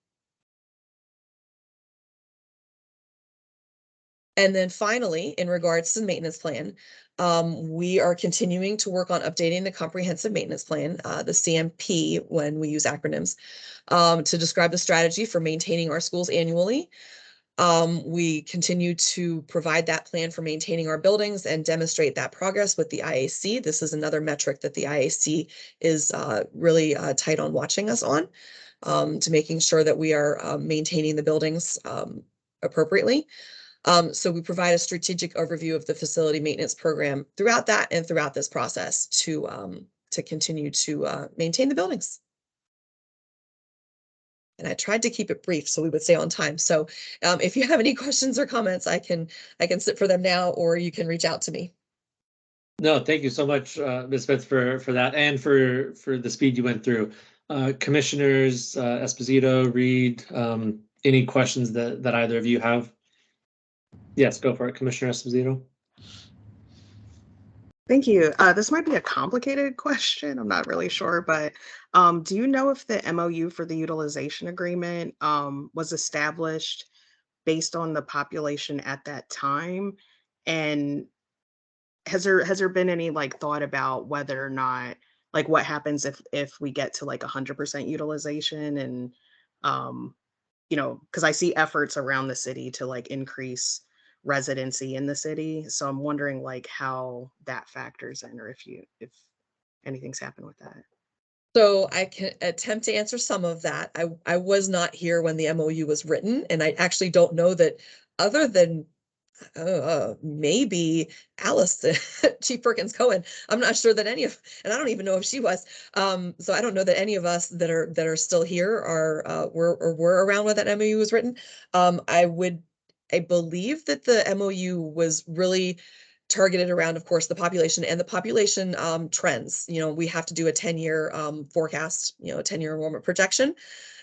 And then finally, in regards to the maintenance plan, we are continuing to work on updating the comprehensive maintenance plan, the CMP, when we use acronyms, to describe the strategy for maintaining our schools annually. We continue to provide that plan for maintaining our buildings and demonstrate that progress with the IAC. This is another metric that the IAC is really tight on watching us on, to making sure that we are maintaining the buildings appropriately. So we provide a strategic overview of the facility maintenance program throughout that and throughout this process to continue to maintain the buildings. And I tried to keep it brief so we would stay on time. So if you have any questions or comments, I can sit for them now, or you can reach out to me. No, thank you so much, Ms. Smith, for that and for the speed you went through. Commissioners Esposito, Reed, any questions that either of you have? Yes, go for it, Commissioner Esposito. Thank you. This might be a complicated question. I'm not really sure, but do you know if the MOU for the utilization agreement was established based on the population at that time? And has there been any thought about whether or not, what happens if we get to 100% utilization? And because I see efforts around the city to increase residency in the city. So I'm wondering how that factors in, or if anything's happened with that. So I can attempt to answer some of that. I was not here when the MOU was written, and I actually don't know that, other than maybe Alice, Chief Perkins Cohen. I'm not sure that and I don't even know if she was. So I don't know that any of us that are still here were around when that MOU was written. I believe that the MOU was really targeted around, of course, the population and the population trends. You know, we have to do a 10-year forecast, you know, a 10-year enrollment projection.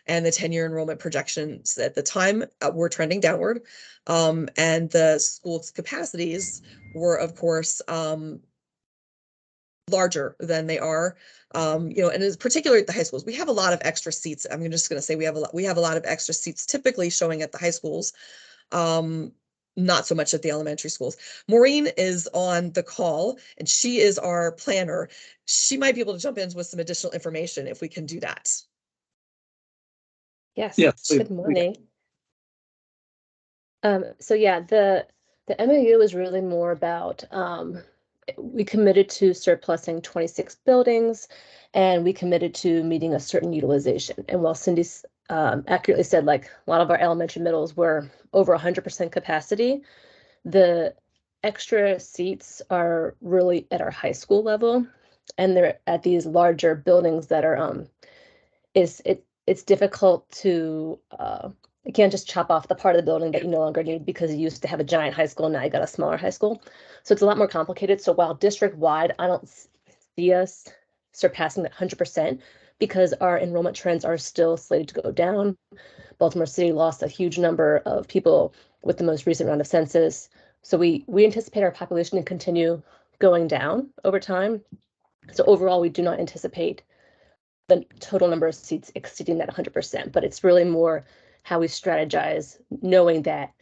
And the 10-year enrollment projections at the time were trending downward. And the school's capacities were, of course, larger than they are, you know, and it's particularly at the high schools. We have a lot of extra seats. I'm just going to say we have a lot of extra seats typically showing at the high schools, not so much at the elementary schools. Maureen is on the call, and she is our planner. She might be able to jump in with some additional information if we can do that. Yes. Yes, please. Good morning. So yeah, the MOU is really more about, we committed to surplusing 26 buildings, and we committed to meeting a certain utilization. And while Cindy's accurately said, like, a lot of our elementary middles were over 100% capacity, the extra seats are really at our high school level, and they're at these larger buildings that are it's difficult to you can't just chop off the part of the building that you no longer need because you used to have a giant high school, now you got a smaller high school. So it's a lot more complicated. So while district-wide, I don't see us surpassing that 100% because our enrollment trends are still slated to go down. Baltimore City lost a huge number of people with the most recent round of census. So we anticipate our population to continue going down over time. So overall, we do not anticipate the total number of seats exceeding that 100%, but it's really more how we strategize, knowing that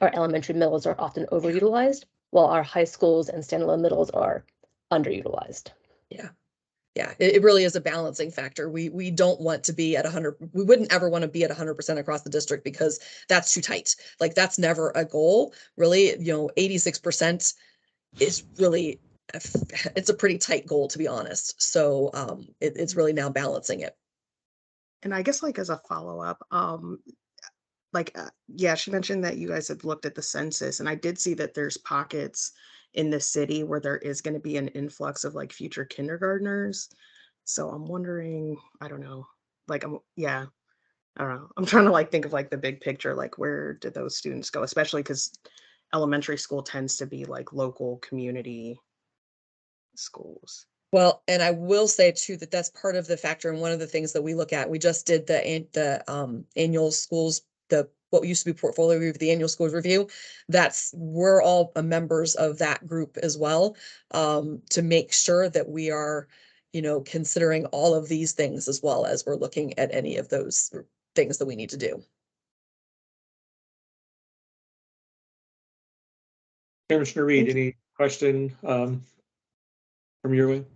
our elementary middles are often overutilized, while our high schools and standalone middles are underutilized. Yeah. Yeah, it really is a balancing factor. We don't want to be at 100. We wouldn't ever want to be at 100% across the district because that's too tight. Like, that's never a goal. Really, you know, 86% is really, it's a pretty tight goal, to be honest. So it's really now balancing it. And I guess, like, as a follow-up, yeah, she mentioned that you guys had looked at the census, and I did see that there's pockets in the city where there is going to be an influx of, like, future kindergartners. So I'm wondering, I don't know, like, yeah, I don't know. I'm trying to, like, think of, like, the big picture, like, where did those students go? Especially because elementary school tends to be, like, local community schools. Well, and I will say too that that's part of the factor, and one of the things that we look at. We just did the annual schools, what used to be portfolio review, the annual schools review. We're all members of that group as well, to make sure that we are, you know, considering all of these things as well as we're looking at any of those things that we need to do. Commissioner Reed, any question from your way?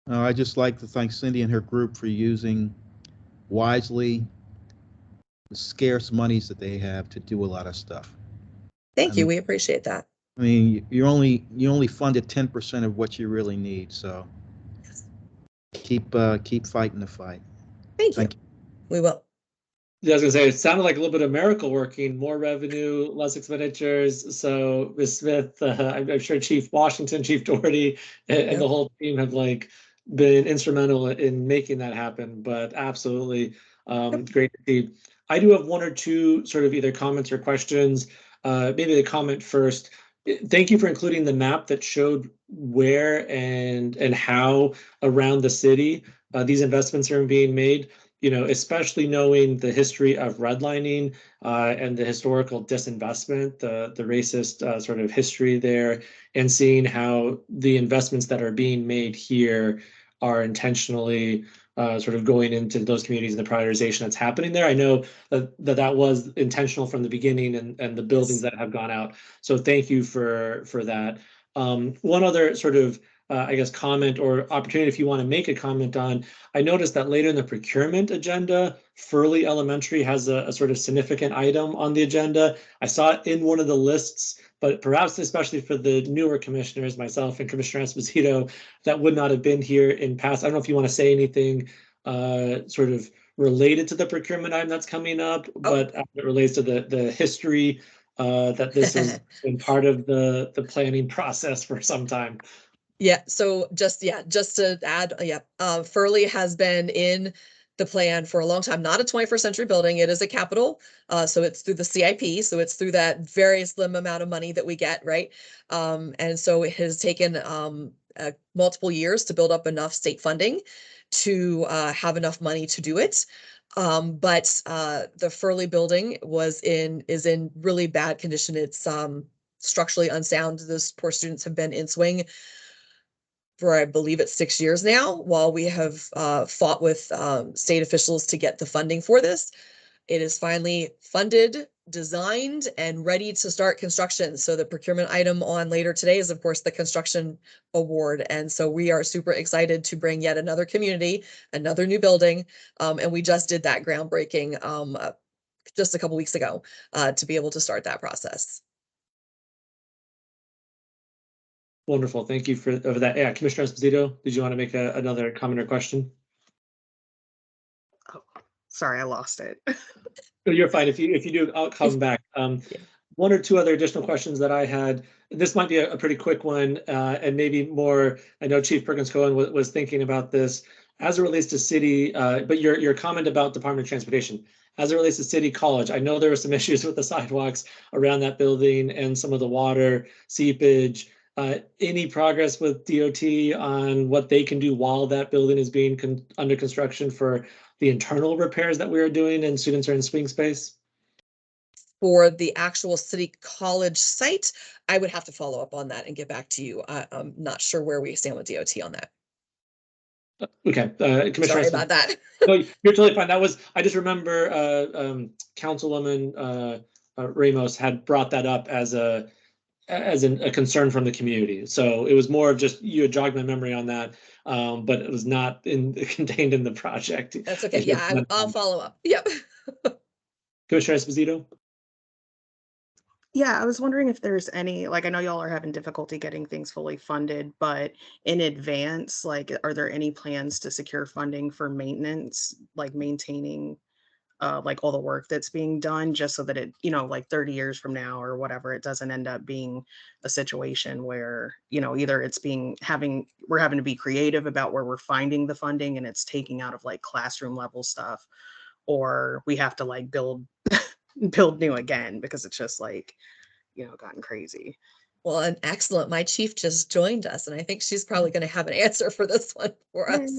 I'd just like to thank Cindy and her group for using wisely the scarce monies that they have to do a lot of stuff. Thank you. We appreciate that. I mean, you only funded 10% of what you really need, so Yes. keep fighting the fight. Thank you. We will. Yeah, I was gonna say, it sounded like a little bit of miracle working, more revenue, less expenditures. So Ms. Smith, I'm sure Chief Washington, Chief Doherty, and the whole team have, like, been instrumental in making that happen, but absolutely great to see. I do have one or two sort of either comments or questions. Maybe the comment first. Thank you for including the map that showed where and how around the city these investments are being made. You know, especially knowing the history of redlining and the historical disinvestment, the racist sort of history there, and seeing how the investments that are being made here are intentionally sort of going into those communities and the prioritization that's happening there. I know that was intentional from the beginning, and the buildings that have gone out. So thank you for that. One other sort of I guess comment or opportunity, if you want to make a comment on, I noticed that later in the procurement agenda, Furley Elementary has a sort of significant item on the agenda. I saw it in one of the lists, but perhaps especially for the newer commissioners, myself and Commissioner Esposito, that would not have been here in past. I don't know if you want to say anything sort of related to the procurement item that's coming up, but as it relates to the history that this has been part of the planning process for some time. Yeah, so just to add, Furley has been in the plan for a long time, not a 21st century building. It is a capital. So it's through the CIP. So it's through that very slim amount of money that we get, right? And so it has taken multiple years to build up enough state funding to have enough money to do it. But the Furley building is in really bad condition. It's structurally unsound. Those poor students have been in swing for, I believe it's 6 years now, while we have fought with state officials to get the funding for this. It is finally funded, designed, and ready to start construction. So the procurement item on later today is, of course, the construction award. And so we are super excited to bring yet another community, another new building. And we just did that groundbreaking just a couple weeks ago to be able to start that process. Wonderful. Thank you for that. Yeah, Commissioner Esposito, did you want to make another comment or question? Sorry, I lost it. No, you're fine. If you do, I'll come back. One or two other additional questions that I had. This might be a pretty quick one, and maybe more. I know Chief Perkins Cohen was thinking about this as it relates to city, but your comment about Department of Transportation as it relates to City College. I know there were some issues with the sidewalks around that building and some of the water seepage. Any progress with DOT on what they can do while that building is being under construction for the internal repairs that we are doing and students are in swing space? For the actual City College site, I would have to follow up on that and get back to you. I'm not sure where we stand with DOT on that. Okay, Commissioner. Sorry about that. No, you're totally fine. I just remember Councilwoman Ramos had brought that up as a concern from the community. So it was more of just, you had jogged my memory on that, but it was not contained in the project. That's okay. Yeah, I'll follow up. Yep. Commissioner Esposito? Yeah, I was wondering if there's any, like, I know y'all are having difficulty getting things fully funded, but in advance, like, are there any plans to secure funding for maintenance, like maintaining like all the work that's being done, just so that it, like 30 years from now or whatever, it doesn't end up being a situation where, either we're having to be creative about where we're finding the funding and it's taking out of like classroom level stuff, or we have to like build new again because it's just like, gotten crazy. Well, and excellent. My chief just joined us, and I think she's probably going to have an answer for this one for us.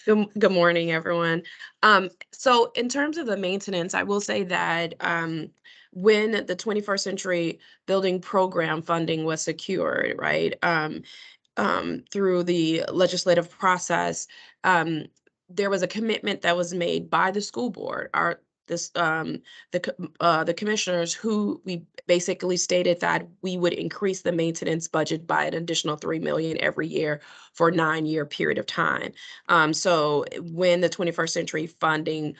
Good morning, everyone. So in terms of the maintenance, I will say that when the 21st Century Building Program funding was secured, right, through the legislative process, there was a commitment that was made by the school board, the commissioners, who we basically stated that we would increase the maintenance budget by an additional $3 million every year for a 9-year period of time. So when the 21st Century funding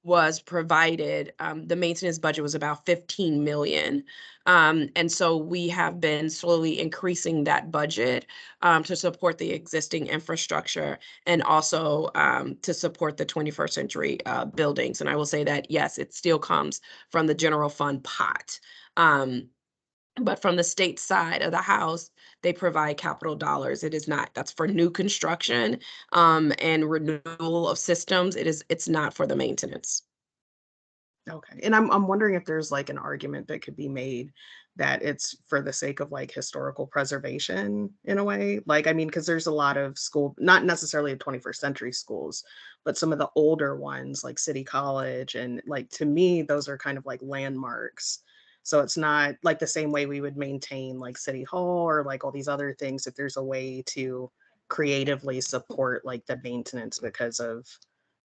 was provided, the maintenance budget was about $15 million. And so we have been slowly increasing that budget to support the existing infrastructure and also to support the 21st Century buildings. And I will say that, yes, it still comes from the general fund pot. But from the state side of the house, they provide capital dollars. It is not, that's for new construction and renewal of systems. It's not for the maintenance. Okay. And I'm wondering if there's like an argument that could be made that it's for the sake of like historical preservation in a way. Like, I mean, because there's a lot of not necessarily 21st century schools, but some of the older ones like City College. And like, to me, those are kind of like landmarks. So it's not like the same way we would maintain like City Hall or like all these other things, if there's a way to creatively support like the maintenance because of,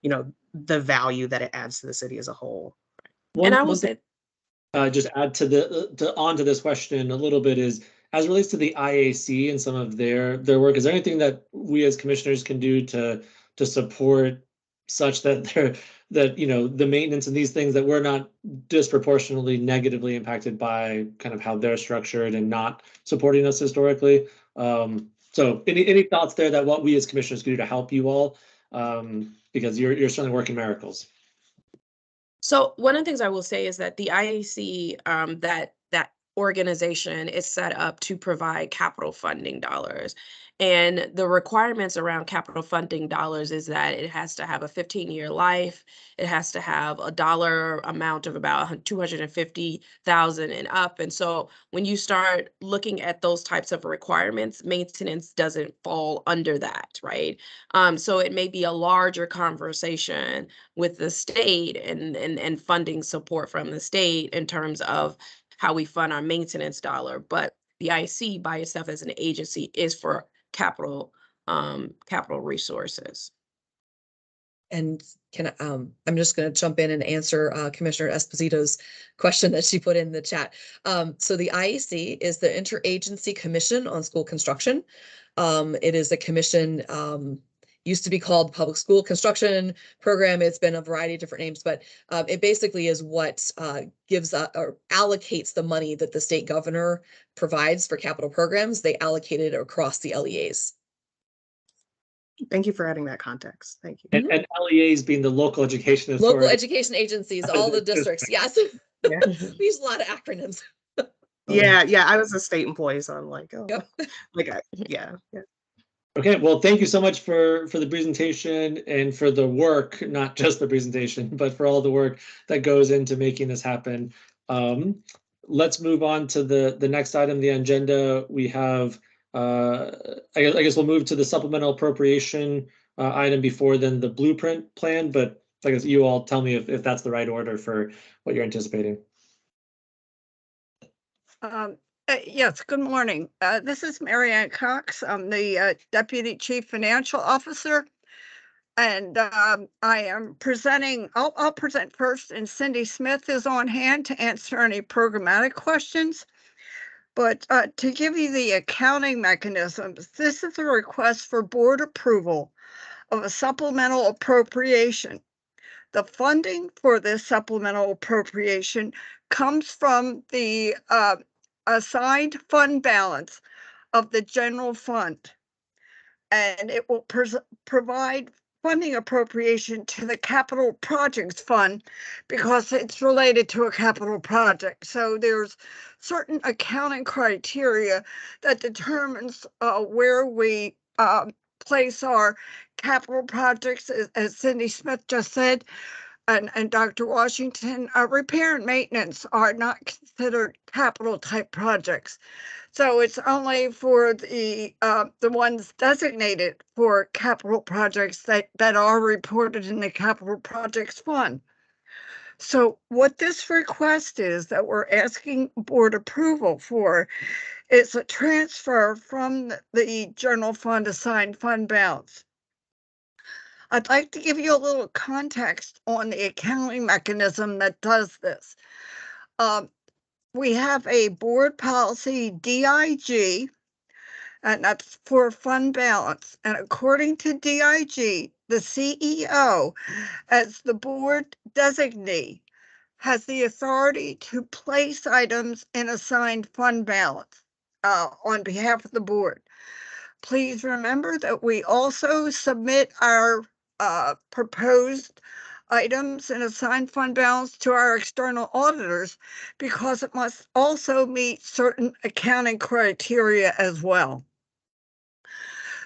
the value that it adds to the city as a whole. And I will say, just add onto this question a little bit is, as it relates to the IAC and some of their work, is there anything that we as commissioners can do to support such that the maintenance and these things, that we're not disproportionately negatively impacted by kind of how they're structured and not supporting us historically? So any thoughts there that what we as commissioners can do to help you all? Because you're certainly working miracles. So one of the things I will say is that the IAC that organization is set up to provide capital funding dollars. And the requirements around capital funding dollars is that it has to have a 15-year life. It has to have a dollar amount of about 250,000 and up. And so when you start looking at those types of requirements, maintenance doesn't fall under that, right? So it may be a larger conversation with the state and funding support from the state in terms of how we fund our maintenance dollar. But the IC by itself as an agency is for capital resources. And I'm just going to jump in and answer Commissioner Esposito's question that she put in the chat. So the IEC is the Interagency Commission on School Construction. It is a commission, used to be called Public School Construction Program. It's been a variety of different names, but it basically is what gives or allocates the money that the state governor provides for capital programs. They allocate it across the LEAs. Thank you for adding that context. Thank you. And LEAs being the local education authority. Local education agencies, all the districts. Yes. Yeah. We use a lot of acronyms. Yeah, I was a state employee, so I'm like, oh, Yep. yeah. Okay, well, thank you so much for the presentation and for the work, not just the presentation, but for all the work that goes into making this happen. Let's move on to the next item, the agenda. We have, I guess we'll move to the supplemental appropriation item before then the blueprint plan, but I guess you all tell me if that's the right order for what you're anticipating. Yes, good morning. This is Mary Ann Cox. I'm the Deputy Chief Financial Officer. And I am presenting, I'll present first, and Cindy Smith is on hand to answer any programmatic questions. But to give you the accounting mechanisms, this is a request for board approval of a supplemental appropriation. The funding for this supplemental appropriation comes from the assigned fund balance of the general fund. And it will provide funding appropriation to the capital projects fund because it's related to a capital project. So there's certain accounting criteria that determines where we place our capital projects, as Cindy Smith just said, and Dr. Washington. Repair and maintenance are not considered capital type projects. So it's only for the ones designated for capital projects that are reported in the capital projects fund. So what this request is that we're asking board approval for is a transfer from the general fund assigned fund balance. I'd like to give you a little context on the accounting mechanism that does this. We have a board policy DIG, and that's for fund balance. And according to DIG, the CEO, as the board designee, has the authority to place items in assigned fund balance on behalf of the board. Please remember that we also submit our proposed items in assigned fund balance to our external auditors because it must also meet certain accounting criteria as well.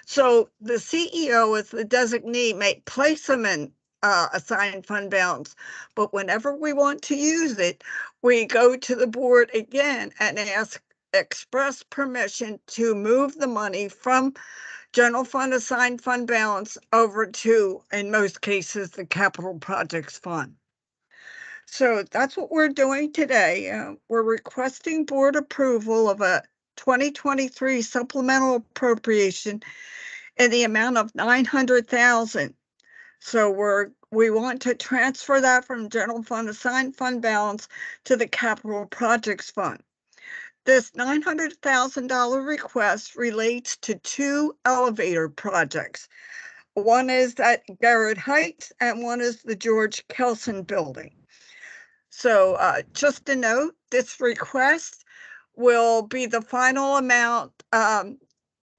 So the CEO, as the designee, may place them in assigned fund balance, but whenever we want to use it, we go to the board again and ask express permission to move the money from general fund assigned fund balance over to, in most cases, the capital projects fund. So that's what we're doing today. We're requesting board approval of a 2023 supplemental appropriation in the amount of $900,000. So we want to transfer that from general fund assigned fund balance to the capital projects fund. This $900,000 request relates to two elevator projects. One is at Garrett Heights and one is the George Kelson building. So just a note, this request will be the final amount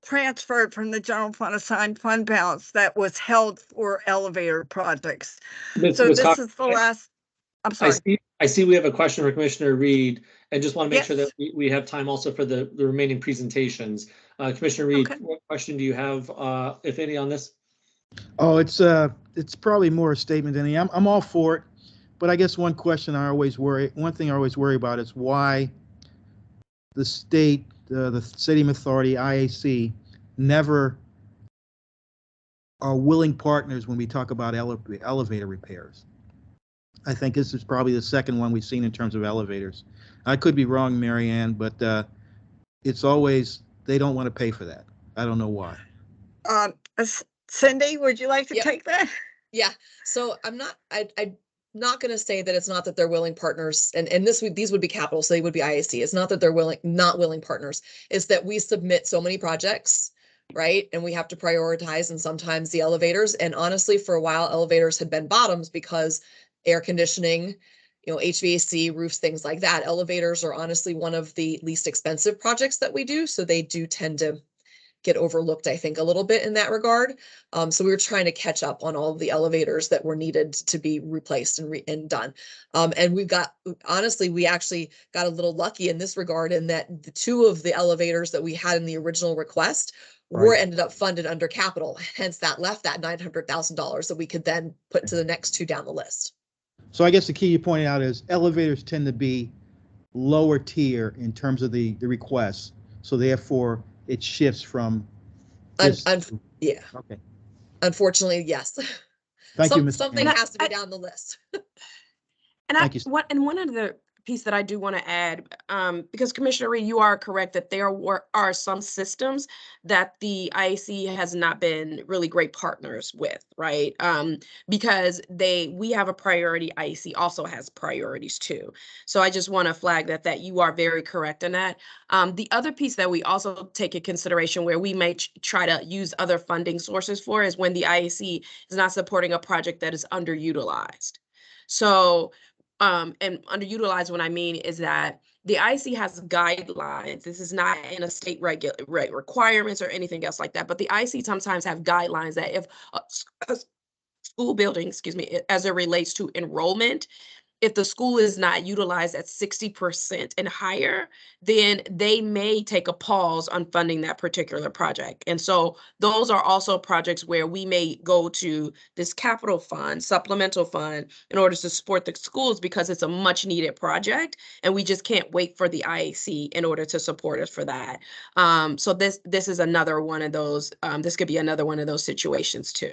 transferred from the general fund assigned fund balance that was held for elevator projects. So this is the last, I'm sorry. I see we have a question for Commissioner Reed, And just want to make sure Yes. that we have time also for the remaining presentations. Commissioner Reed, Okay. what question do you have, if any, on this? Oh, it's probably more a statement than anything. I'm all for it, but I guess one thing I always worry about is why the state, the Stadium Authority, IAC, never are willing partners when we talk about elevator repairs. I think this is probably the second one we've seen in terms of elevators. I could be wrong, Mary Ann, but it's always, they don't want to pay for that. I don't know why. Cindy, would you like to Yep. take that? Yeah, so I'm not going to say that it's not that they're willing partners, and these would be capital, so they would be IAC. It's not that they're not willing partners. It's that we submit so many projects, right? And we have to prioritize, and sometimes the elevators, and honestly, for a while, elevators had been bottoms because air conditioning, HVAC, roofs, things like that. Elevators are honestly one of the least expensive projects that we do, so they do tend to get overlooked, I think, a little bit in that regard. So we were trying to catch up on all of the elevators that were needed to be replaced and done. And we actually got a little lucky in this regard, in that the two of the elevators that we had in the original request were ended up funded under capital. Hence that left that $900,000 that we could then put to the next two down the list. So I guess the key you pointed out is elevators tend to be lower tier in terms of the requests. So therefore it shifts from yeah. Okay. Unfortunately, yes. Thank you, Ms. Something Mann. has to be down the list. Thank you. One other piece that I do want to add, because Commissioner Reed, you are correct that there are some systems that the IAC has not been really great partners with, right? Because we have a priority, IAC also has priorities too. So I just want to flag that you are very correct in that. The other piece that we also take in consideration where we may try to use other funding sources for is when the IAC is not supporting a project that is underutilized. So and underutilized, what I mean is that the IC has guidelines. This is not in a state requirements or anything else like that, but the IC sometimes have guidelines that if a school building, as it relates to enrollment, if the school is not utilized at 60% and higher, then they may take a pause on funding that particular project. And so those are also projects where we may go to this capital fund, supplemental fund, in order to support the schools because it's a much needed project. And we just can't wait for the IAC in order to support us for that. So this is another one of those, this could be another one of those situations too.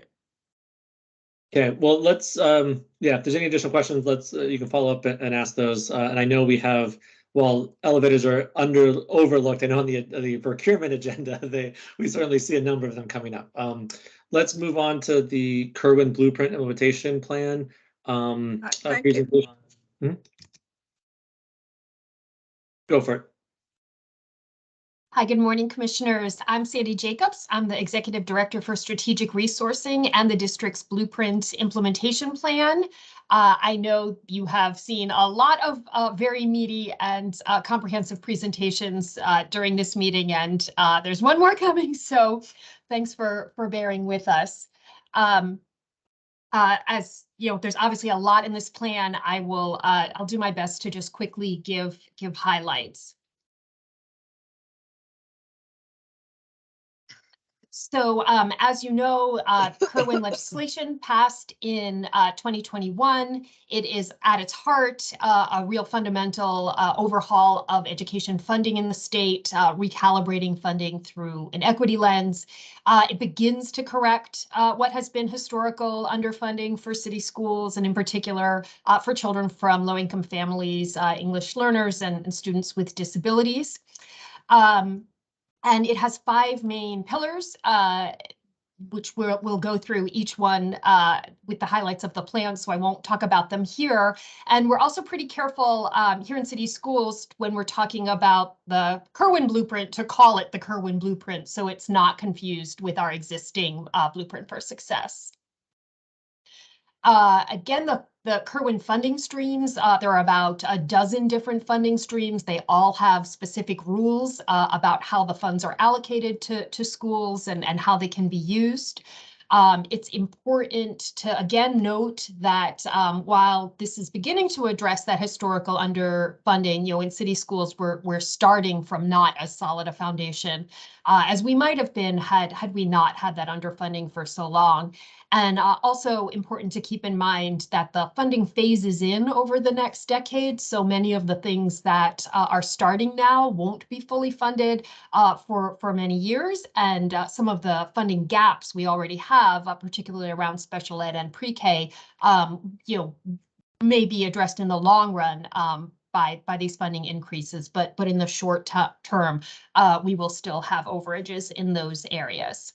Okay, well, let's, if there's any additional questions, you can follow up and ask those. And I know we have, while elevators are overlooked, I know on the procurement agenda, we certainly see a number of them coming up. Let's move on to the Kerwin Blueprint Implementation Plan. Thank presentation. Go for it. Hi, good morning, Commissioners. I'm Sandy Jacobs. I'm the Executive Director for Strategic Resourcing and the district's Blueprint Implementation Plan. I know you have seen a lot of very meaty and comprehensive presentations during this meeting, and there's one more coming, so thanks for bearing with us. As you know, there's obviously a lot in this plan. I'll do my best to just quickly give highlights. So as you know, Kerwin legislation passed in 2021. It is at its heart a real fundamental overhaul of education funding in the state, recalibrating funding through an equity lens. It begins to correct what has been historical underfunding for city schools, and in particular for children from low-income families, English learners, and students with disabilities. And it has 5 main pillars, which we'll go through each one with the highlights of the plan, so I won't talk about them here. And we're also pretty careful here in city schools when we're talking about the Kerwin Blueprint to call it the Kerwin Blueprint, so it's not confused with our existing Blueprint for Success. Again, the Kerwin funding streams, there are about a dozen different funding streams. They all have specific rules about how the funds are allocated to schools and how they can be used. It's important to again note that while this is beginning to address that historical underfunding, in city schools, we're starting from not as solid a foundation as we might have been had we not had that underfunding for so long. And also important to keep in mind that the funding phases in over the next decade. So many of the things that are starting now won't be fully funded for many years. And some of the funding gaps we already have, particularly around special ed and pre-K, may be addressed in the long run by these funding increases. But in the short term, we will still have overages in those areas.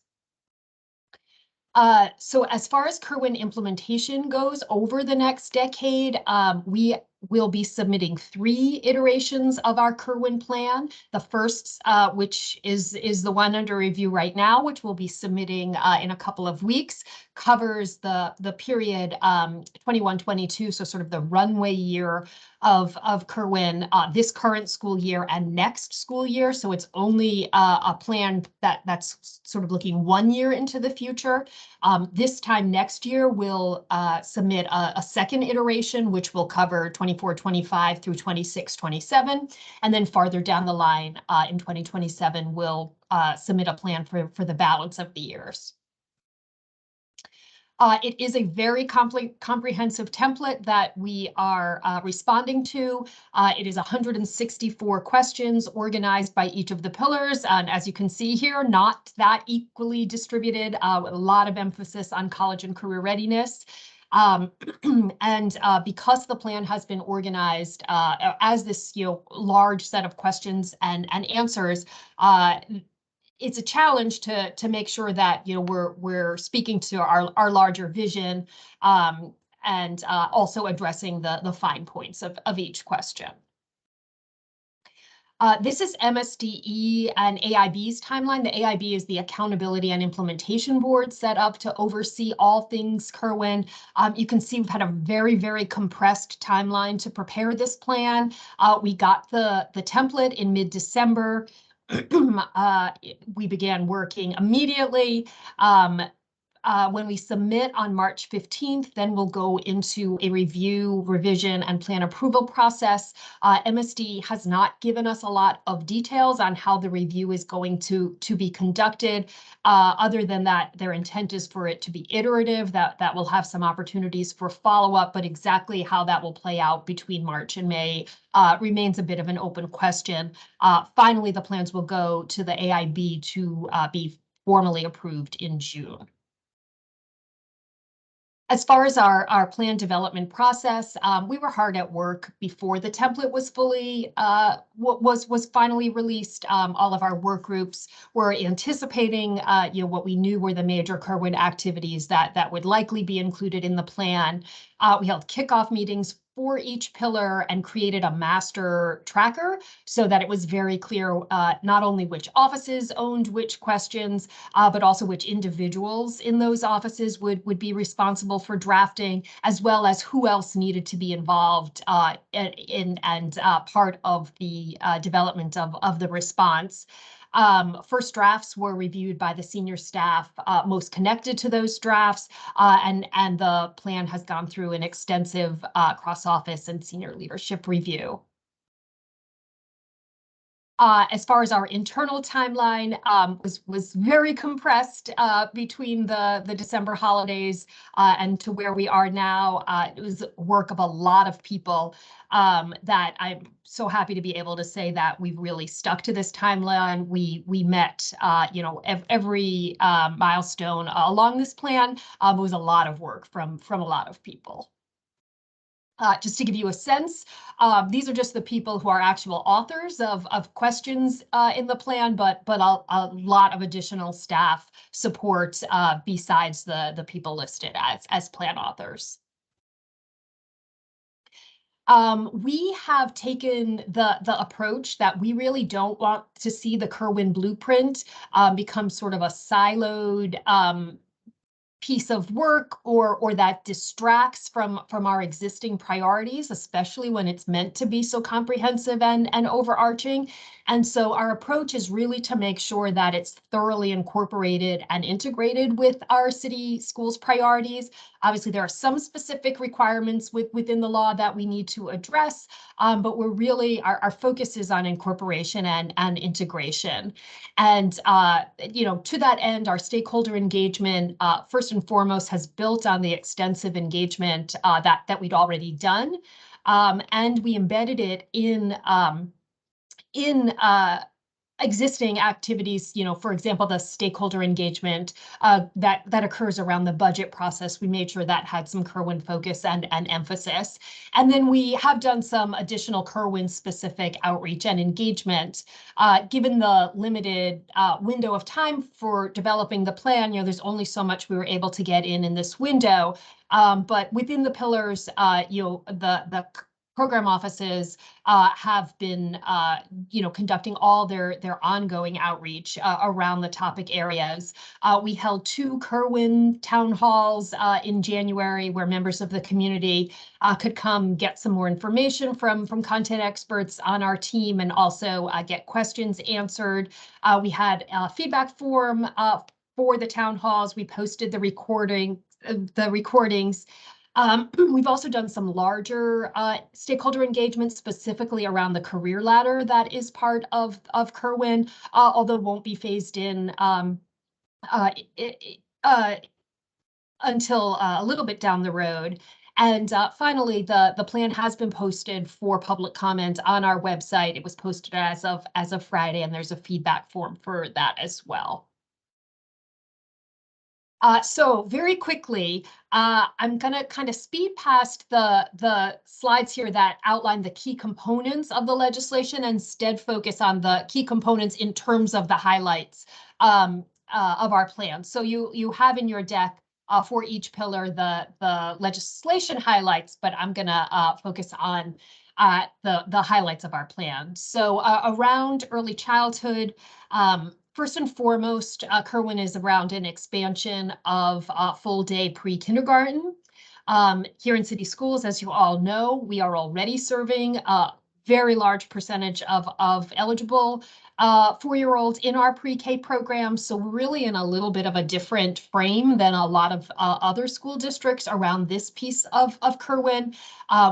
So as far as Kirwan implementation goes over the next decade, we will be submitting 3 iterations of our Kirwan plan. The first, which is the one under review right now, which we'll be submitting in a couple of weeks, covers the period 21-22, so sort of the runway year of Kirwan this current school year and next school year. So it's only a plan that's sort of looking 1 year into the future. This time next year, we'll submit a second iteration, which will cover 24-25 through 26-27. And then farther down the line in 2027, we'll submit a plan for the balance of the years. It is a very comprehensive template that we are responding to. It is 164 questions organized by each of the pillars. And as you can see here, not that equally distributed, a lot of emphasis on college and career readiness. And because the plan has been organized as this large set of questions and answers, it's a challenge to make sure that we're speaking to our larger vision and also addressing the fine points of each question. This is MSDE and AIB's timeline. The AIB is the Accountability and Implementation Board set up to oversee all things Kirwan. You can see we've had a very, very compressed timeline to prepare this plan. We got the template in mid-December. We began working immediately. When we submit on March 15th, then we'll go into a review, revision, and plan approval process. MSD has not given us a lot of details on how the review is going to be conducted. Other than that, their intent is for it to be iterative, that will have some opportunities for follow-up, but exactly how that will play out between March and May remains a bit of an open question. Finally, the plans will go to the AIB to be formally approved in June. As far as our plan development process, we were hard at work before the template was fully was finally released. All of our work groups were anticipating what we knew were the major Kirwan activities that would likely be included in the plan. We held kickoff meetings for each pillar and created a master tracker so that it was very clear not only which offices owned which questions, but also which individuals in those offices would be responsible for drafting, as well as who else needed to be involved in part of the development of the response. First drafts were reviewed by the senior staff most connected to those drafts, and the plan has gone through an extensive cross-office and senior leadership review. As far as our internal timeline, was very compressed between the December holidays and to where we are now. It was work of a lot of people that I'm so happy to be able to say that we've really stuck to this timeline. We met, every milestone along this plan. It was a lot of work from a lot of people. Just to give you a sense, these are just the people who are actual authors of questions in the plan, but a lot of additional staff support besides the people listed as plan authors. We have taken the approach that we really don't want to see the Kirwan blueprint become sort of a siloed piece of work or that distracts from our existing priorities, especially when it's meant to be so comprehensive and overarching. And so our approach is really to make sure that it's thoroughly incorporated and integrated with our city schools priorities. Obviously, there are some specific requirements within the law that we need to address, but we're really, our focus is on incorporation and integration. And, you know, to that end, our stakeholder engagement, first and foremost, has built on the extensive engagement that we'd already done. And we embedded it in existing activities, you know, for example, the stakeholder engagement that occurs around the budget process. We made sure that had some Kerwin focus and emphasis. And then we have done some additional Kerwin specific outreach and engagement. Given the limited window of time for developing the plan, you know, there's only so much we were able to get in this window. But within the pillars, you know, the program offices have been, you know, conducting all their ongoing outreach around the topic areas. We held 2 Kerwin town halls in January where members of the community could come get some more information from content experts on our team and also get questions answered. We had a feedback form for the town halls. We posted the recordings. We've also done some larger stakeholder engagement, specifically around the career ladder that is part of Kerwin, although won't be phased in until a little bit down the road. And finally, the plan has been posted for public comment on our website. It was posted as of Friday, and there's a feedback form for that as well. So very quickly, I'm going to kind of speed past the slides here that outline the key components of the legislation and instead focus on the key components in terms of the highlights of our plan. So you have in your deck for each pillar the legislation highlights, but I'm going to focus on the highlights of our plan. So around early childhood, first and foremost, Kerwin is around an expansion of full day pre-kindergarten. Here in city schools, as you all know, we are already serving a very large percentage of eligible 4-year-olds in our pre-K program. So we're really in a little bit of a different frame than a lot of other school districts around this piece of Kerwin.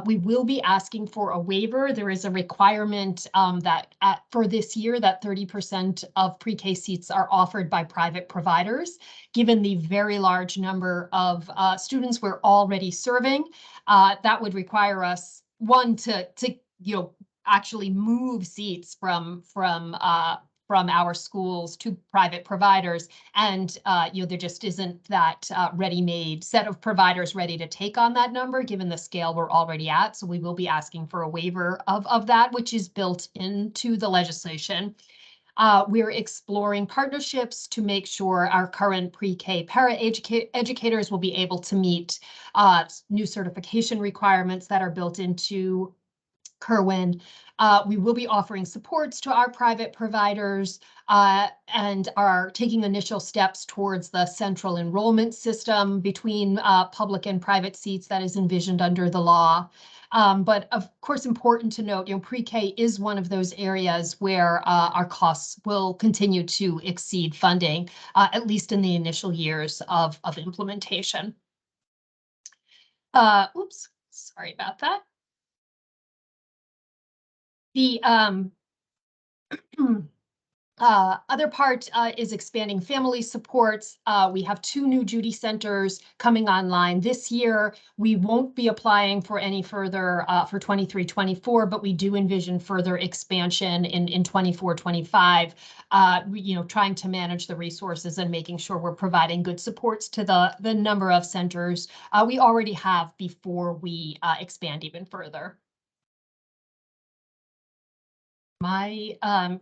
We will be asking for a waiver. There is a requirement that for this year that 30% of pre-K seats are offered by private providers. Given the very large number of students we're already serving, that would require us, one, to you know, actually move seats from our schools to private providers. And, you know, there just isn't that ready-made set of providers ready to take on that number, given the scale we're already at. So we will be asking for a waiver of that, which is built into the legislation. We're exploring partnerships to make sure our current pre-K para-educators will be able to meet new certification requirements that are built into Kerwin. We will be offering supports to our private providers and are taking initial steps towards the central enrollment system between public and private seats that is envisioned under the law. But of course, important to note, you know, pre-K is one of those areas where our costs will continue to exceed funding, at least in the initial years of implementation. Oops, sorry about that. The other part is expanding family supports. We have 2 new Judy centers coming online this year. We won't be applying for any further for 23-24, but we do envision further expansion in 24-25. You know, trying to manage the resources and making sure we're providing good supports to the number of centers we already have before we expand even further. My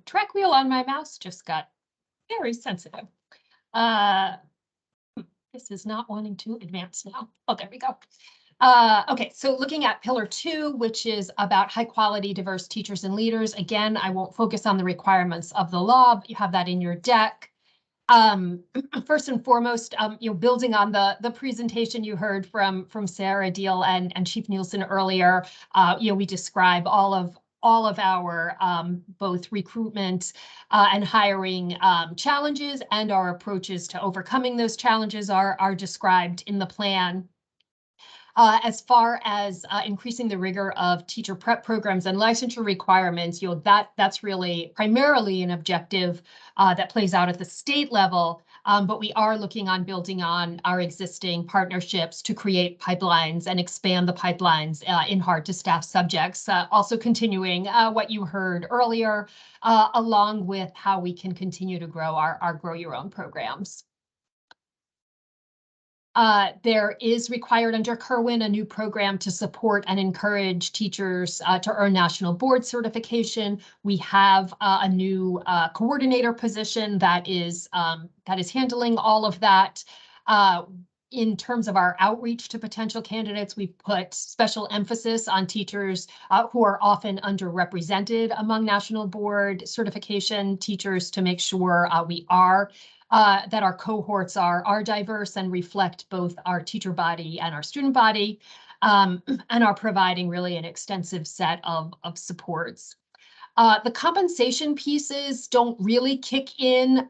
track wheel on my mouse just got very sensitive. This is not wanting to advance now. Oh, there we go. Okay, so looking at pillar 2, which is about high quality, diverse teachers and leaders. Again, I won't focus on the requirements of the law, but you have that in your deck. First and foremost, building on the presentation you heard from Sarah Deal and Chief Nielsen earlier, we describe all of our both recruitment and hiring challenges, and our approaches to overcoming those challenges are described in the plan. As far as increasing the rigor of teacher prep programs and licensure requirements, that's really primarily an objective that plays out at the state level. But we are looking on building on our existing partnerships to create pipelines and expand the pipelines in hard to staff subjects. Also continuing what you heard earlier, along with how we can continue to grow our Grow Your Own programs. There is required under Kirwan a new program to support and encourage teachers to earn national board certification. We have a new coordinator position that is handling all of that. In terms of our outreach to potential candidates, we've put special emphasis on teachers who are often underrepresented among national board certification teachers to make sure we are that our cohorts are diverse and reflect both our teacher body and our student body, and are providing really an extensive set of supports. The compensation pieces don't really kick in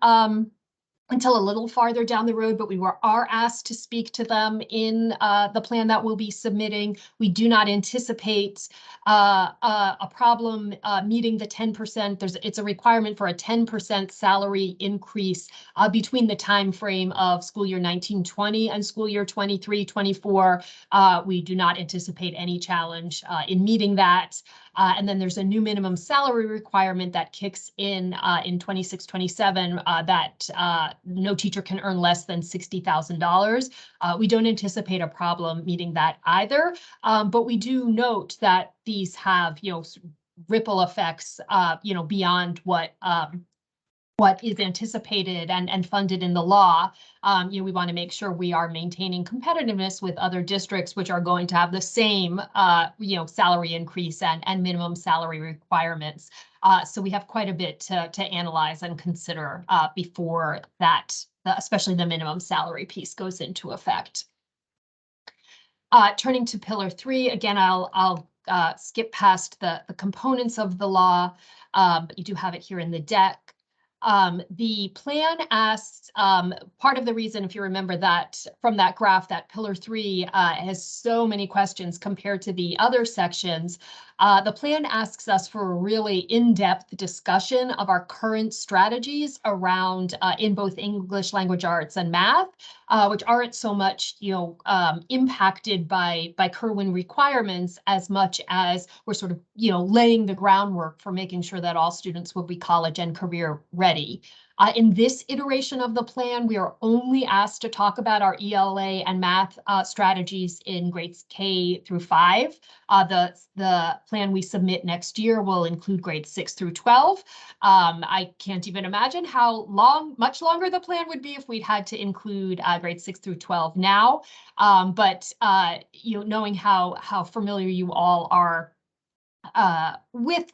until a little farther down the road, but we are asked to speak to them in the plan that we'll be submitting. We do not anticipate a problem meeting the 10%. It's a requirement for a 10% salary increase between the time frame of school year 19-20 and school year 23-24. We do not anticipate any challenge in meeting that. And then there's a new minimum salary requirement that kicks in 26-27 that no teacher can earn less than $60,000. We don't anticipate a problem meeting that either, but we do note that these have, ripple effects, beyond what is anticipated and funded in the law. We want to make sure we are maintaining competitiveness with other districts which are going to have the same, salary increase and minimum salary requirements. So we have quite a bit to analyze and consider before that, especially the minimum salary piece goes into effect. Turning to Pillar 3, again, I'll skip past the components of the law, but you do have it here in the deck. The plan asks, part of the reason, if you remember that from that graph, that Pillar 3 has so many questions compared to the other sections. The plan asks us for a really in-depth discussion of our current strategies around in both English language arts and math, which aren't so much impacted by Kirwan requirements as much as we're sort of laying the groundwork for making sure that all students will be college and career ready. In this iteration of the plan, we are only asked to talk about our ELA and math strategies in grades K through 5. The plan we submit next year will include grades 6 through 12. I can't even imagine how much longer the plan would be if we'd had to include grades 6 through 12 now. But knowing how familiar you all are with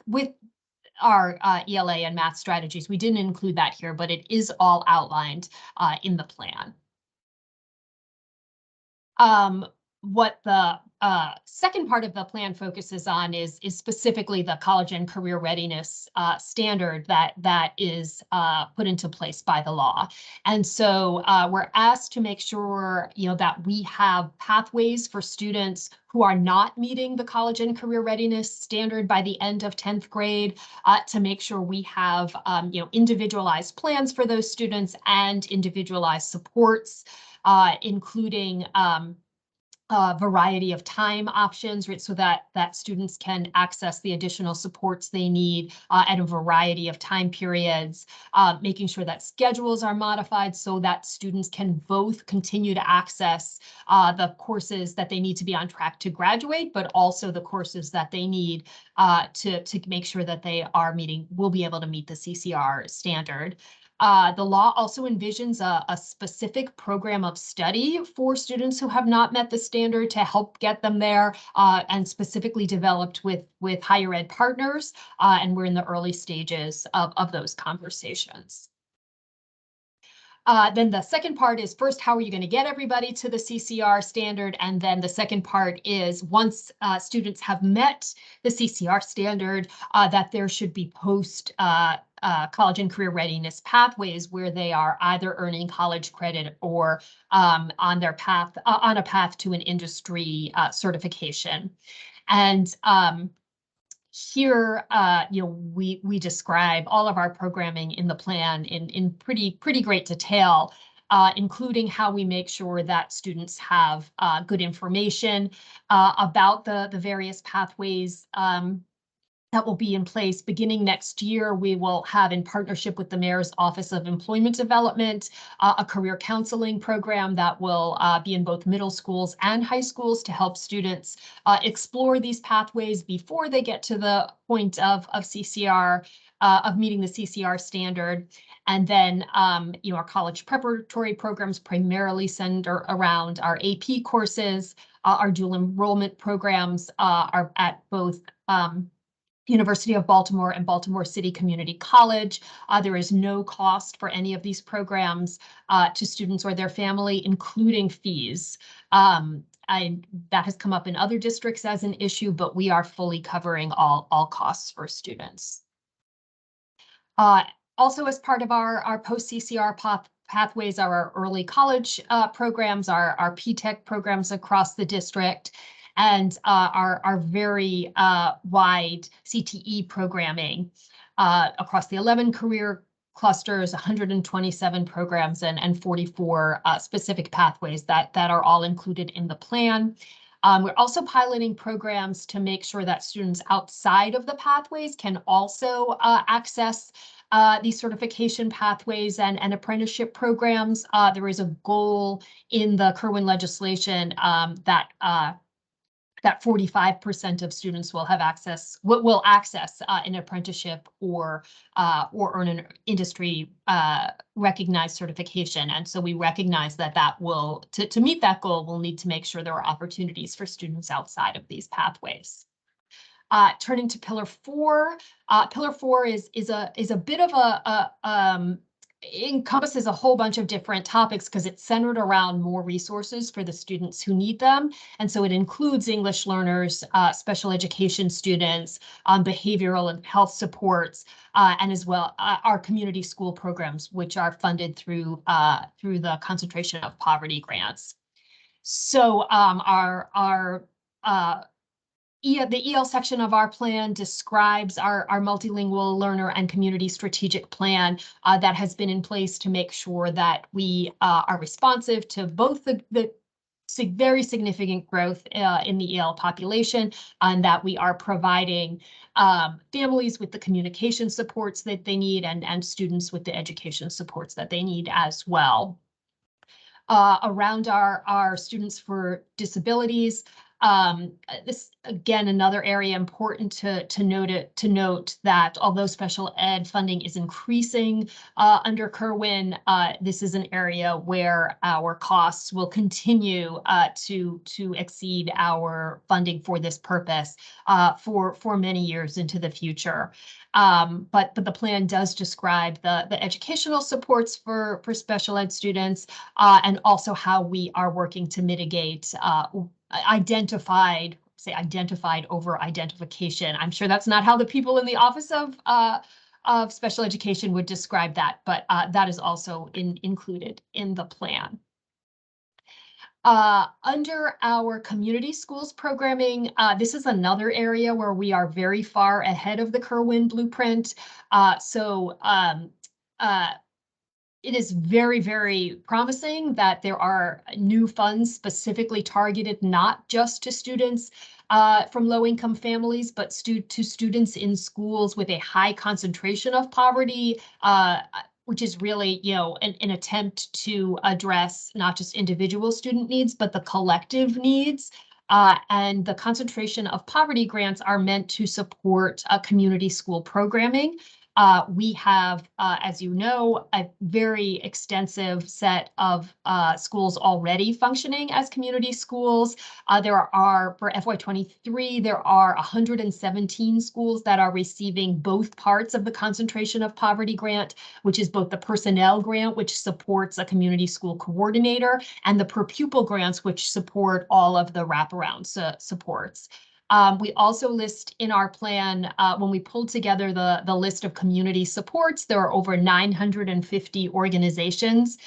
our ELA and math strategies, we didn't include that here, but it is all outlined in the plan. What the second part of the plan focuses on is specifically the college and career readiness standard that is put into place by the law. And so we're asked to make sure that we have pathways for students who are not meeting the college and career readiness standard by the end of 10th grade, to make sure we have individualized plans for those students and individualized supports, including a variety of time options, right, so that students can access the additional supports they need at a variety of time periods, making sure that schedules are modified so that students can both continue to access the courses that they need to be on track to graduate, but also the courses that they need to make sure that they will be able to meet the CCR standard. The law also envisions a specific program of study for students who have not met the standard to help get them there, and specifically developed with higher ed partners, and we're in the early stages of those conversations. Then the second part is first, how are you going to get everybody to the CCR standard? And then the second part is once students have met the CCR standard, that there should be post college and career readiness pathways where they are either earning college credit or on their path on a path to an industry certification. And here, we describe all of our programming in the plan in pretty great detail, including how we make sure that students have good information about the various pathways that will be in place. Beginning next year, we will have, in partnership with the Mayor's Office of Employment Development, a career counseling program that will be in both middle schools and high schools to help students explore these pathways before they get to the point of CCR, of meeting the CCR standard. And then, our college preparatory programs primarily center around our AP courses. Our dual enrollment programs are at both University of Baltimore and Baltimore City Community College. There is no cost for any of these programs to students or their family, including fees. That has come up in other districts as an issue, but we are fully covering all costs for students. Also, as part of our post-CCR pathways are our early college programs, our P-TECH programs across the district, and our very wide CTE programming across the 11 career clusters, 127 programs, and 44 specific pathways that are all included in the plan. We're also piloting programs to make sure that students outside of the pathways can also access these certification pathways and apprenticeship programs. There is a goal in the Kerwin legislation that 45% of students will access an apprenticeship or earn an industry recognized certification. And so we recognize that will, to meet that goal, we'll need to make sure there are opportunities for students outside of these pathways. Turning to Pillar 4, Pillar 4 is a bit of encompasses a whole bunch of different topics because it's centered around more resources for the students who need them. And so it includes English learners, special education students, behavioral and health supports, and as well our community school programs, which are funded through the Concentration of Poverty grants. So the EL section of our plan describes our multilingual learner and community strategic plan that has been in place to make sure that we are responsive to both the very significant growth in the EL population, and that we are providing families with the communication supports that they need and students with the education supports that they need as well. Around our students for disabilities, this again, another area important to note that although special ed funding is increasing under Kerwin, this is an area where our costs will continue to exceed our funding for this purpose for many years into the future. But the plan does describe the educational supports for special ed students and also how we are working to mitigate identified over identification. I'm sure that's not how the people in the Office of Special Education would describe that, but that is also included in the plan. Under our community schools programming, this is another area where we are very far ahead of the Kerwin blueprint. It is very, very promising that there are new funds specifically targeted not just to students from low-income families, but to students in schools with a high concentration of poverty, which is really, an attempt to address not just individual student needs, but the collective needs. And the concentration of poverty grants are meant to support community school programming. We have, as you know, a very extensive set of schools already functioning as community schools. There are, for FY23, there are 117 schools that are receiving both parts of the concentration of poverty grant, which is both the personnel grant, which supports a community school coordinator, and the per pupil grants, which support all of the wraparound supports. We also list in our plan, when we pulled together the list of community supports, there are over 950 organizations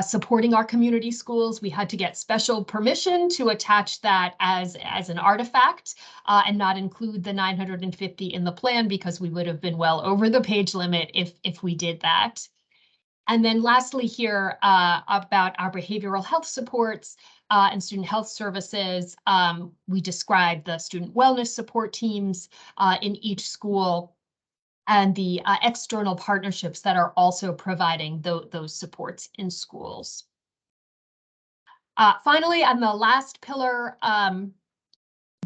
supporting our community schools. We had to get special permission to attach that as an artifact and not include the 950 in the plan, because we would have been well over the page limit if we did that. And then lastly here, about our behavioral health supports and student health services, we describe the student wellness support teams in each school and the external partnerships that are also providing those supports in schools. Finally, on the last pillar,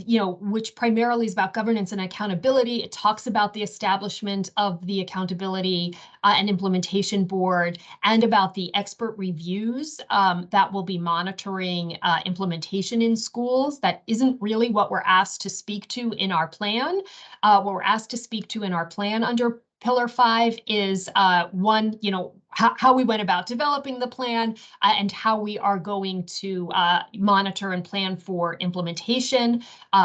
which primarily is about governance and accountability. It talks about the establishment of the accountability and implementation board, and about the expert reviews that will be monitoring implementation in schools. That isn't really what we're asked to speak to in our plan. What we're asked to speak to in our plan under Pillar 5 is one, how we went about developing the plan and how we are going to monitor and plan for implementation.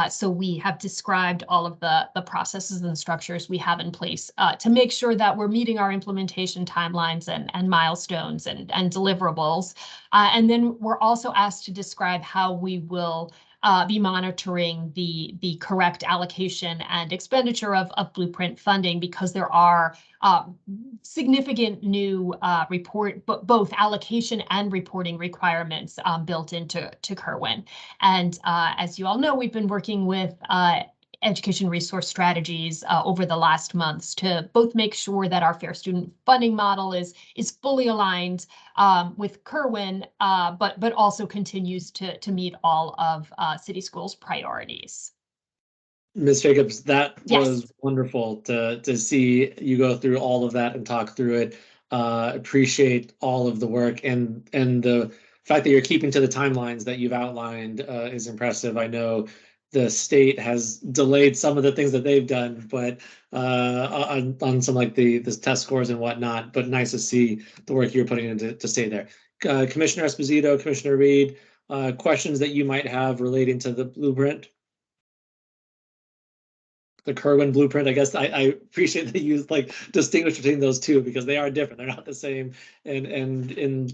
So we have described all of the processes and structures we have in place to make sure that we're meeting our implementation timelines and milestones and deliverables. And then we're also asked to describe how we will be monitoring the correct allocation and expenditure of Blueprint funding, because there are significant new both allocation and reporting requirements built into Kerwin. And as you all know, we've been working with education resource strategies over the last months to both make sure that our fair student funding model is fully aligned with Kerwin, but also continues to meet all of City Schools' priorities. Ms. Jacobs, that Yes. was wonderful to see you go through all of that and talk through it. Appreciate all of the work, and the fact that you're keeping to the timelines that you've outlined is impressive. I know the state has delayed some of the things that they've done, but on some like the test scores and whatnot, but nice to see the work you're putting in to stay there. Commissioner Esposito, Commissioner Reed, questions that you might have relating to the blueprint? The Kerwin blueprint, I guess I appreciate that you like distinguish between those two, because they are different. They're not the same. And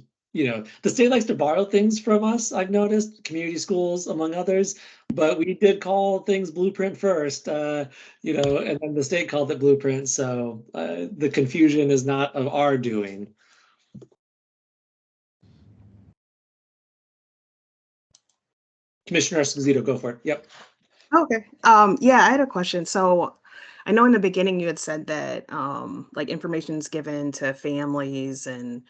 the state likes to borrow things from us, I've noticed, community schools among others, but we did call things blueprint first, and then the state called it blueprint. So the confusion is not of our doing. Commissioner Esposito, go for it. Yep. Okay. Yeah, I had a question. So I know in the beginning you had said that like information is given to families, and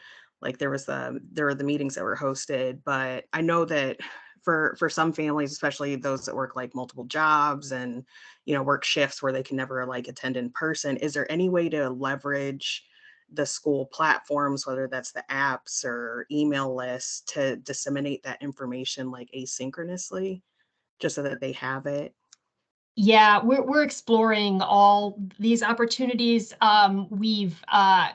like there were the meetings that were hosted, but I know that for some families, especially those that work like multiple jobs and work shifts where they can never like attend in person, is there any way to leverage the school platforms, whether that's the apps or email lists, to disseminate that information like asynchronously, just so that they have it? Yeah, we're exploring all these opportunities. We've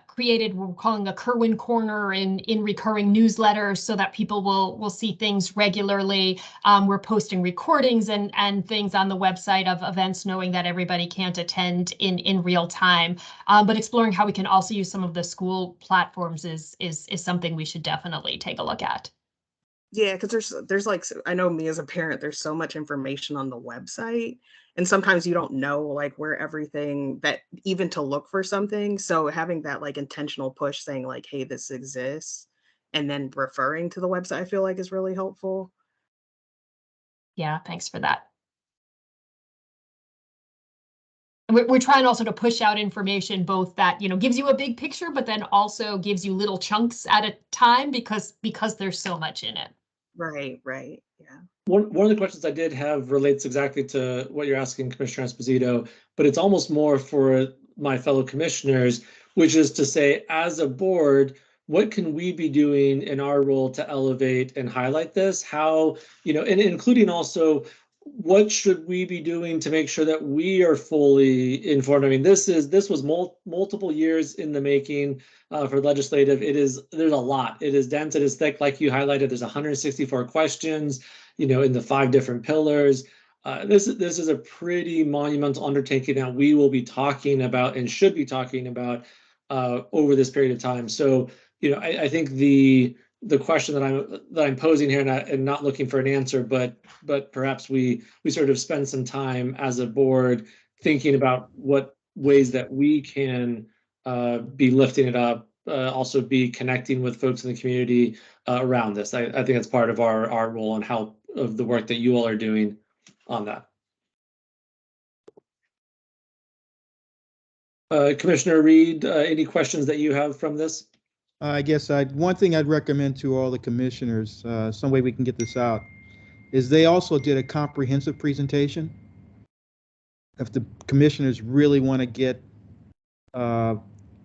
created what we're calling a Kerwin Corner in recurring newsletters, so that people will see things regularly. We're posting recordings and things on the website of events, knowing that everybody can't attend in real time. But exploring how we can also use some of the school platforms is something we should definitely take a look at. Yeah, because there's like, I know me as a parent, there's so much information on the website, and sometimes you don't know like where everything, that even to look for something. So having that like intentional push saying like, hey, this exists, and then referring to the website, I feel like is really helpful. Yeah, thanks for that. We're trying also to push out information both that gives you a big picture, but then also gives you little chunks at a time, because there's so much in it. Right, yeah. One of the questions I did have relates exactly to what you're asking, Commissioner Esposito, but it's almost more for my fellow commissioners, which is to say, as a board, what can we be doing in our role to elevate and highlight this? How, and including also, what should we be doing to make sure that we are fully informed? I mean, this was multiple years in the making for legislative. There's a lot. It is dense. It is thick. Like you highlighted, there's 164 questions, in the 5 different pillars. This is a pretty monumental undertaking that we will be talking about and should be talking about over this period of time. So, I think the question that I'm posing here, and not looking for an answer, but perhaps we sort of spend some time as a board thinking about what ways that we can be lifting it up, also be connecting with folks in the community around this. I think that's part of our role and how of the work that you all are doing on that. Commissioner Reed, any questions that you have from this? I guess one thing I'd recommend to all the commissioners, some way we can get this out, is they also did a comprehensive presentation. If the commissioners really want to get a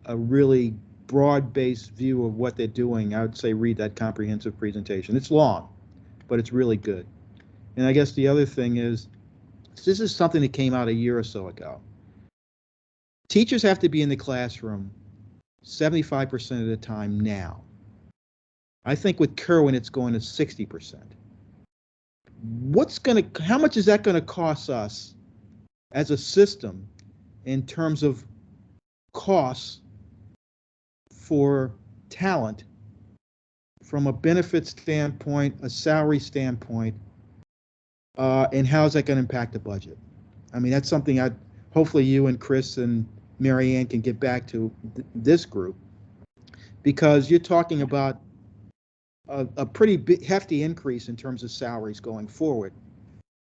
really broad-based view of what they're doing, I would say read that comprehensive presentation. It's long, but it's really good. And I guess the other thing is, this is something that came out a year or so ago. Teachers have to be in the classroom 75% of the time now. I think with Kerwin, it's going to 60%. How much is that going to cost us as a system in terms of costs for talent from a benefit standpoint, a salary standpoint, and how is that going to impact the budget? I mean, that's something hopefully you and Chris and Mary Ann can get back to this group, because you're talking about a pretty big, hefty increase in terms of salaries going forward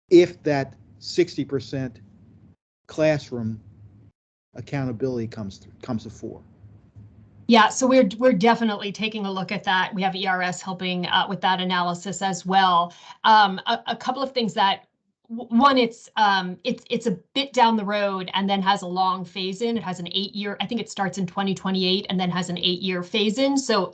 if that 60% classroom accountability comes to fore. Yeah, so we're definitely taking a look at that. We have ERS helping with that analysis as well. A couple of things that, one, it's a bit down the road and then has a long phase in. It has an 8-year, I think it starts in 2028 and then has an 8-year phase in. So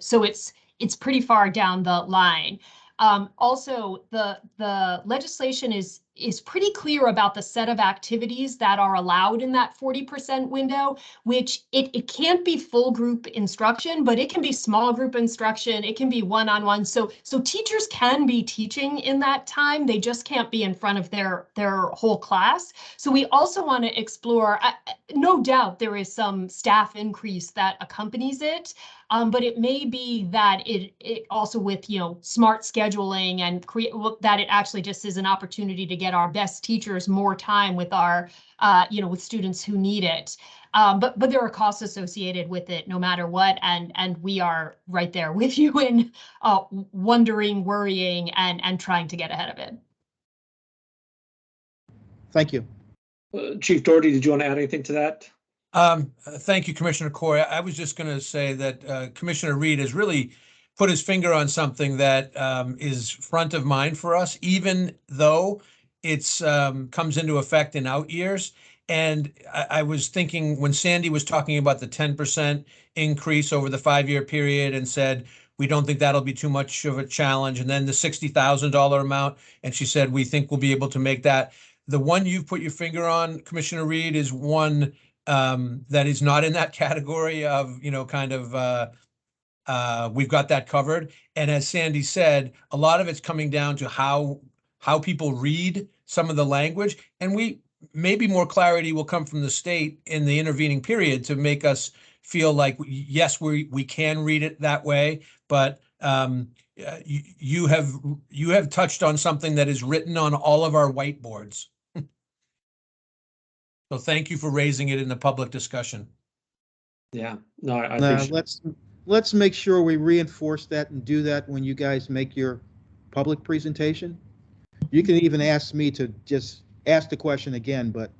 it's pretty far down the line. Also, the legislation is pretty clear about the set of activities that are allowed in that 40% window, which it can't be full group instruction, but it can be small group instruction. It can be one-on-one. So teachers can be teaching in that time. They just can't be in front of their whole class. So we also want to explore, no doubt there is some staff increase that accompanies it. But it may be that it also with, smart scheduling and that it actually just is an opportunity to get our best teachers more time with our, with students who need it. But there are costs associated with it no matter what. And we are right there with you in wondering, worrying, and trying to get ahead of it. Thank you. Chief Doherty, did you want to add anything to that? Thank you, Commissioner Corey. I was just going to say that Commissioner Reed has really put his finger on something that is front of mind for us, even though it's comes into effect in out years. And I was thinking when Sandy was talking about the 10% increase over the 5-year period and said, we don't think that'll be too much of a challenge. And then the $60,000 amount, and she said, we think we'll be able to make that. The one you've put your finger on, Commissioner Reed, is one that is not in that category of, we've got that covered. And as Sandy said, a lot of it's coming down to how people read some of the language. And maybe more clarity will come from the state in the intervening period to make us feel like, yes, we can read it that way. But you have touched on something that is written on all of our whiteboards. So thank you for raising it in the public discussion. Yeah, no, I appreciate let's make sure we reinforce that and do that when you guys make your public presentation. You can even ask me to just ask the question again, but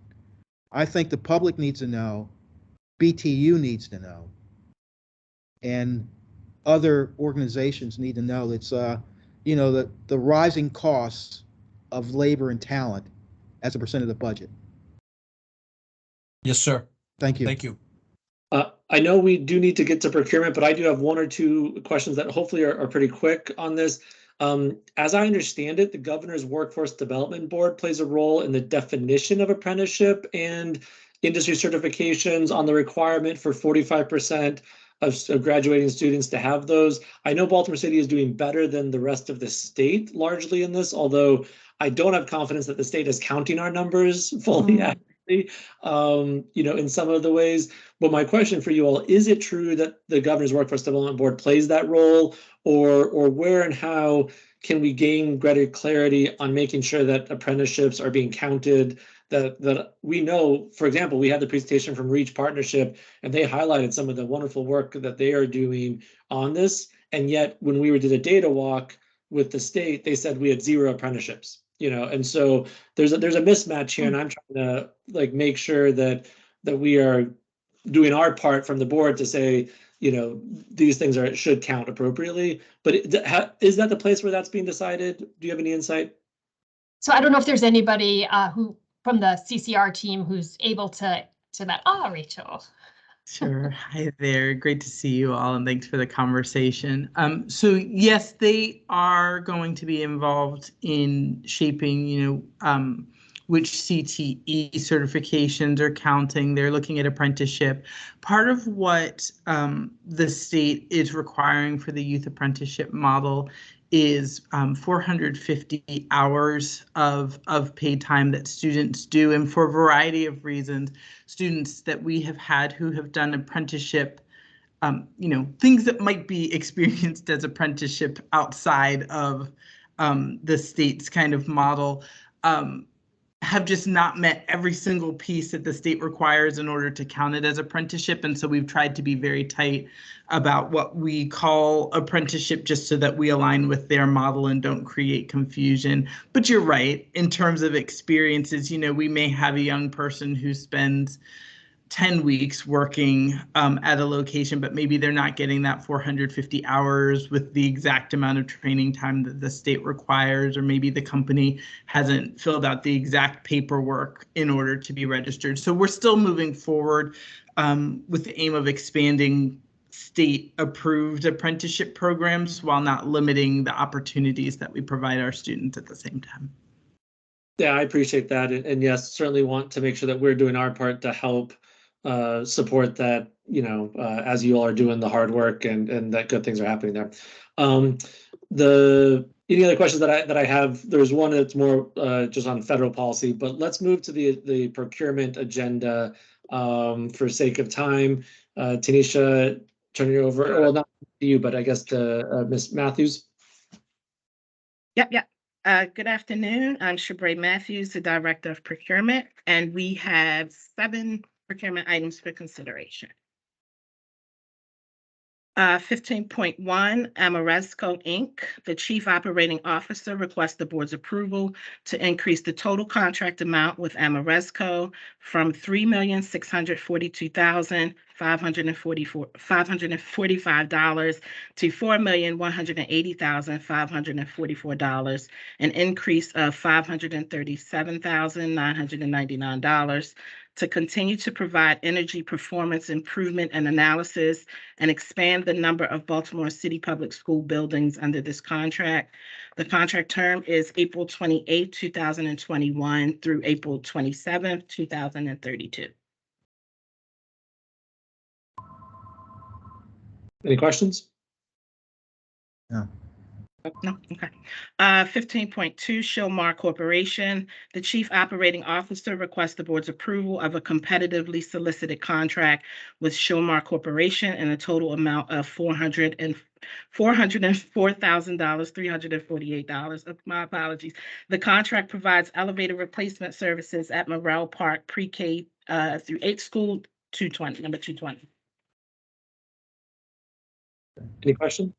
I think the public needs to know, BTU needs to know, and other organizations need to know it's the rising costs of labor and talent as a percent of the budget. Yes, sir. Thank you. Thank you. I know we do need to get to procurement, but I do have one or two questions that hopefully are pretty quick on this. As I understand it, the governor's workforce development board plays a role in the definition of apprenticeship and industry certifications on the requirement for 45% of graduating students to have those. I know Baltimore City is doing better than the rest of the state largely in this, although I don't have confidence that the state is counting our numbers fully accurately, in some of the ways. But my question for you all, is it true that the governor's workforce development board plays that role, or where and how can we gain greater clarity on making sure that apprenticeships are being counted? That we know, for example, we had the presentation from Reach Partnership, and they highlighted some of the wonderful work that they are doing on this. And yet, when we did a data walk with the state, they said we had 0 apprenticeships. And so there's a mismatch here, and I'm trying to make sure that we are doing our part from the board to say, these things should count appropriately. But is that the place where that's being decided? Do you have any insight? So I don't know if there's anybody who from the CCR team who's able to that. Rachel. Sure. Hi there. Great to see you all, and thanks for the conversation. So yes, they are going to be involved in shaping, which CTE certifications are counting. They're looking at apprenticeship. Part of what the state is requiring for the youth apprenticeship model is 450 hours of paid time that students do. And for a variety of reasons, students that we have had who have done apprenticeship, things that might be experienced as apprenticeship outside of the state's kind of model, have just not met every single piece that the state requires in order to count it as apprenticeship. And so we've tried to be very tight about what we call apprenticeship, just so that we align with their model and don't create confusion. But you're right, in terms of experiences, we may have a young person who spends 10 weeks working at a location, but maybe they're not getting that 450 hours with the exact amount of training time that the state requires, or maybe the company hasn't filled out the exact paperwork in order to be registered. So we're still moving forward with the aim of expanding state-approved apprenticeship programs while not limiting the opportunities that we provide our students at the same time. Yeah, I appreciate that. And yes, certainly want to make sure that we're doing our part to help support that, as you all are doing the hard work and that good things are happening there. Any other questions that I have? There's one that's more just on federal policy, but let's move to the procurement agenda for sake of time. Tanisha, turn it over. Well, not to you, but I guess to Ms. Matthews. Yep. Good afternoon. I'm Shabray Matthews, the Director of Procurement, and we have 7 procurement items for consideration. 15.1, Ameresco Inc. The Chief Operating Officer requests the board's approval to increase the total contract amount with Ameresco from $3,642,545 to $4,180,544, an increase of $537,999. to continue to provide energy performance improvement and analysis and expand the number of Baltimore City Public School buildings under this contract. The contract term is April 28, 2021 through April 27, 2032. Any questions? No, okay. 15.2, Shilmar Corporation. The Chief Operating Officer requests the board's approval of a competitively solicited contract with Shilmar Corporation in a total amount of $404,348. My apologies. The contract provides elevator replacement services at Morrell Park Pre-K through 8 school 220, number 220. Any questions?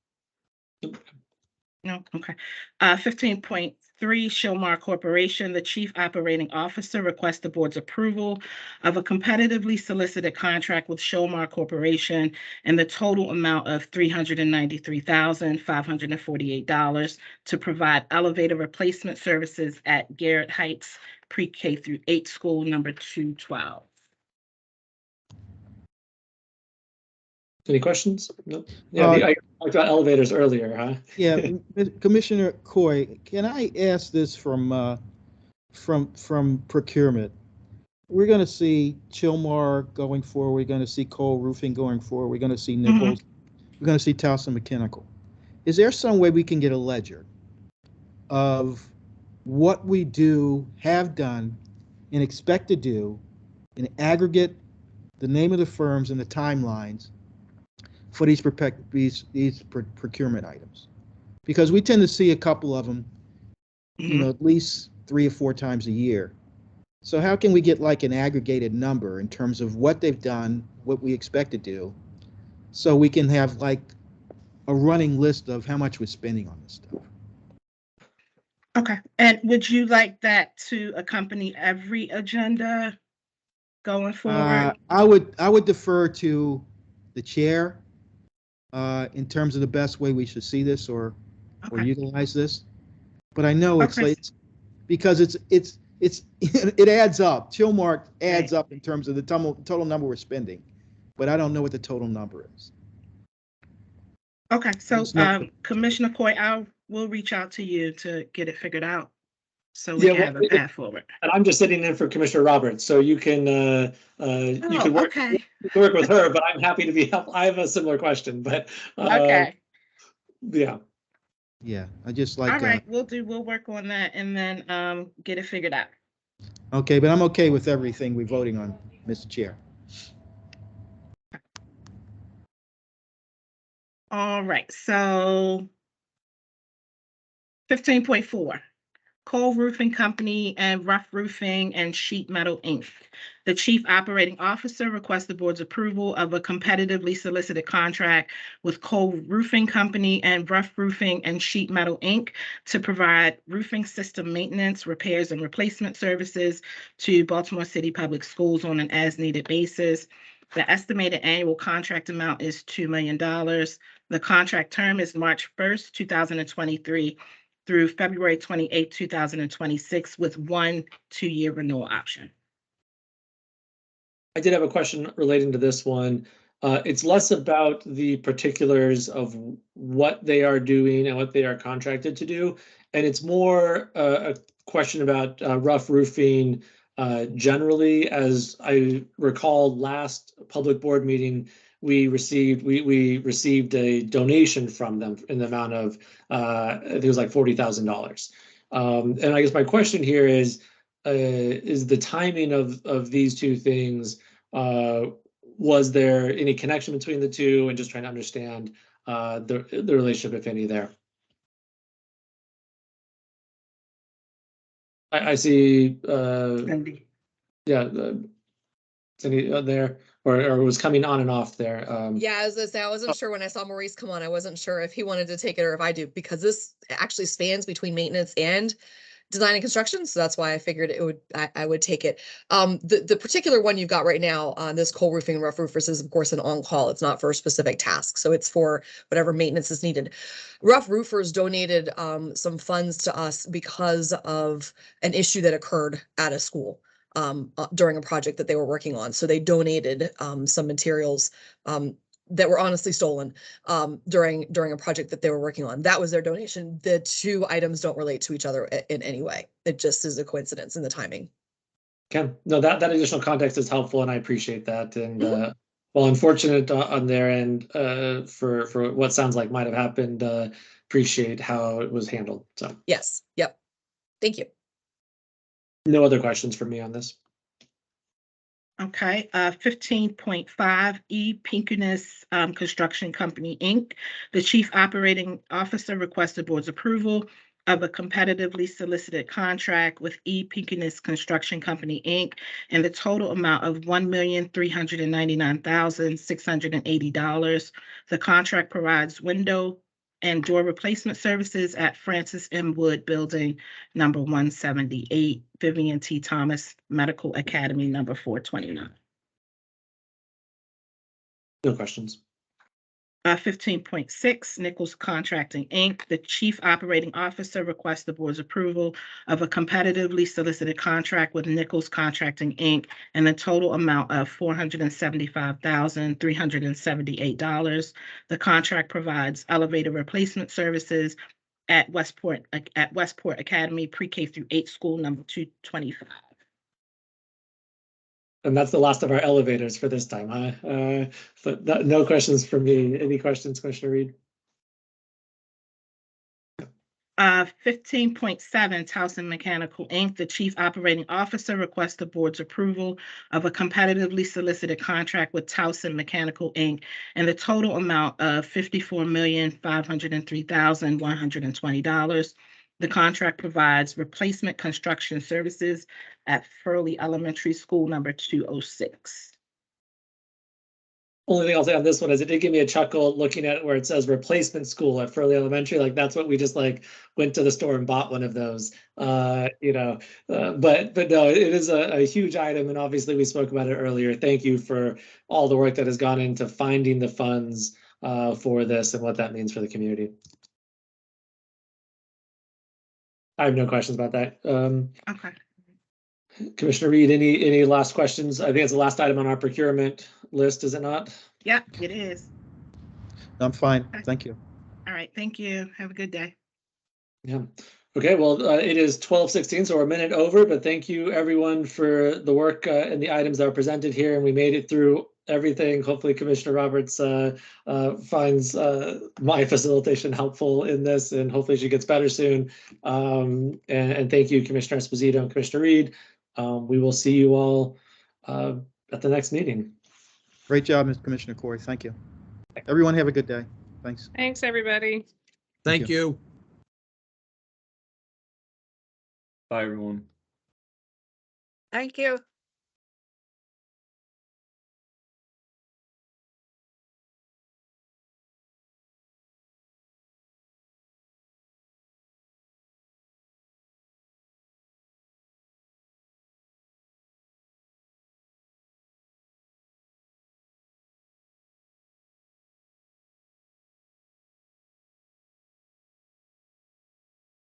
No, okay. 15.3, Shilmar Corporation. The Chief Operating Officer requests the board's approval of a competitively solicited contract with Shilmar Corporation in the total amount of $393,548 to provide elevator replacement services at Garrett Heights Pre-K through 8 school number 212. Any questions? No. Yeah, I talked about elevators earlier, huh? Yeah, Commissioner Coy, can I ask this from procurement? We're going to see Chilmar going forward. We're going to see Cole Roofing going forward. We're going to see Nichols. We're going to see Towson Mechanical. Is there some way we can get a ledger of what we have done, and expect to do in aggregate, the name of the firms and the timelines for these procurement items? Because we tend to see a couple of them, at least 3 or 4 times a year. So how can we get like an aggregated number in terms of what they've done, what we expect to do, so we can have like a running list of how much we're spending on this stuff? Okay, and would you like that to accompany every agenda going forward? I would defer to the chair in terms of the best way we should see this or utilize this. But I know it's like, because it's it adds up. Chilmark adds up in terms of the total number we're spending, but I don't know what the total number is. Okay, so Commissioner Coy, we'll reach out to you to get it figured out, so we can have a path forward. And I'm just sitting in for Commissioner Roberts, so you can you can work with her, but I'm happy to be helpful. I have a similar question, but yeah. Yeah, I just like. All right, we'll work on that and then get it figured out. Okay, but I'm okay with everything we're voting on, Mr. Chair. All right, so 15.4, Cole Roofing Company and Rough Roofing and Sheet Metal Inc. The Chief Operating Officer requests the board's approval of a competitively solicited contract with Cole Roofing Company and Rough Roofing and Sheet Metal Inc. to provide roofing system maintenance, repairs, and replacement services to Baltimore City Public Schools on an as-needed basis. The estimated annual contract amount is $2 million. The contract term is March 1st, 2023 through February 28th, 2026, with 1 2-year renewal option. I did have a question relating to this one. It's less about the particulars of what they are doing and what they are contracted to do, and it's more a question about Rough Roofing generally. As I recall, last public board meeting, we received a donation from them in the amount of I think it was like $40,000. And I guess my question here is the timing of these two things. Was there any connection between the two, and just trying to understand the relationship, if any, there? I see. Cindy. Yeah, Cindy there, or it was coming on and off there. Yeah, I wasn't sure when I saw Maurice come on. I wasn't sure if he wanted to take it or if I do, because this actually spans between maintenance and design and construction. So that's why I figured I would take it. The particular one you've got right now on this Cole Roofing and Rough Roofers is, of course, an on-call. It's not for a specific task. So it's for whatever maintenance is needed. Rough Roofers donated some funds to us because of an issue that occurred at a school during a project that they were working on. So they donated some materials that were honestly stolen during a project that they were working on. That was their donation. The two items don't relate to each other in any way. It just is a coincidence in the timing. Okay, no, that additional context is helpful, and I appreciate that. And well, unfortunate on their end for what sounds like might have happened. Appreciate how it was handled. So yes, yep. Thank you. No other questions for me on this. Okay, 15.5, E. Pinkiness Construction Company, Inc. The Chief Operating Officer requests the board's approval of a competitively solicited contract with E. Pinkiness Construction Company, Inc. and the total amount of $1,399,680. The contract provides window and door replacement services at Francis M. Wood Building, number 178, Vivian T. Thomas Medical Academy, number 429. No questions. 15.6, Nichols Contracting, Inc. The Chief Operating Officer requests the board's approval of a competitively solicited contract with Nichols Contracting, Inc. and the total amount of $475,378. The contract provides elevator replacement services at Westport Academy Pre-K through 8 School number 225. And that's the last of our elevators for this time, huh? No questions from me. Any questions, Commissioner Reed? 15.7, Towson Mechanical, Inc. The Chief Operating Officer requests the board's approval of a competitively solicited contract with Towson Mechanical, Inc. and the total amount of $54,503,120. The contract provides replacement construction services at Furley Elementary School number 206. Only thing I'll say on this one is it did give me a chuckle looking at where it says replacement school at Furley Elementary. Like that's what we just like went to the store and bought one of those. But no, it is a huge item, and obviously we spoke about it earlier. Thank you for all the work that has gone into finding the funds for this and what that means for the community. I have no questions about that. Okay. Commissioner Reed, any last questions? I think it's the last item on our procurement list, is it not? Yeah, it is. I'm fine. Thank you. All right. Thank you. Have a good day. Yeah. Okay, well, it is 12:16, so we're a minute over, but thank you everyone for the work and the items that are presented here, and we made it through everything. Hopefully Commissioner Roberts finds my facilitation helpful in this, and hopefully she gets better soon. And thank you, Commissioner Esposito and Commissioner Reed. We will see you all at the next meeting. Great job, Mr. Commissioner Corey. Thank you. Everyone have a good day. Thanks. Thanks, everybody. Thank you. Bye, everyone. Thank you.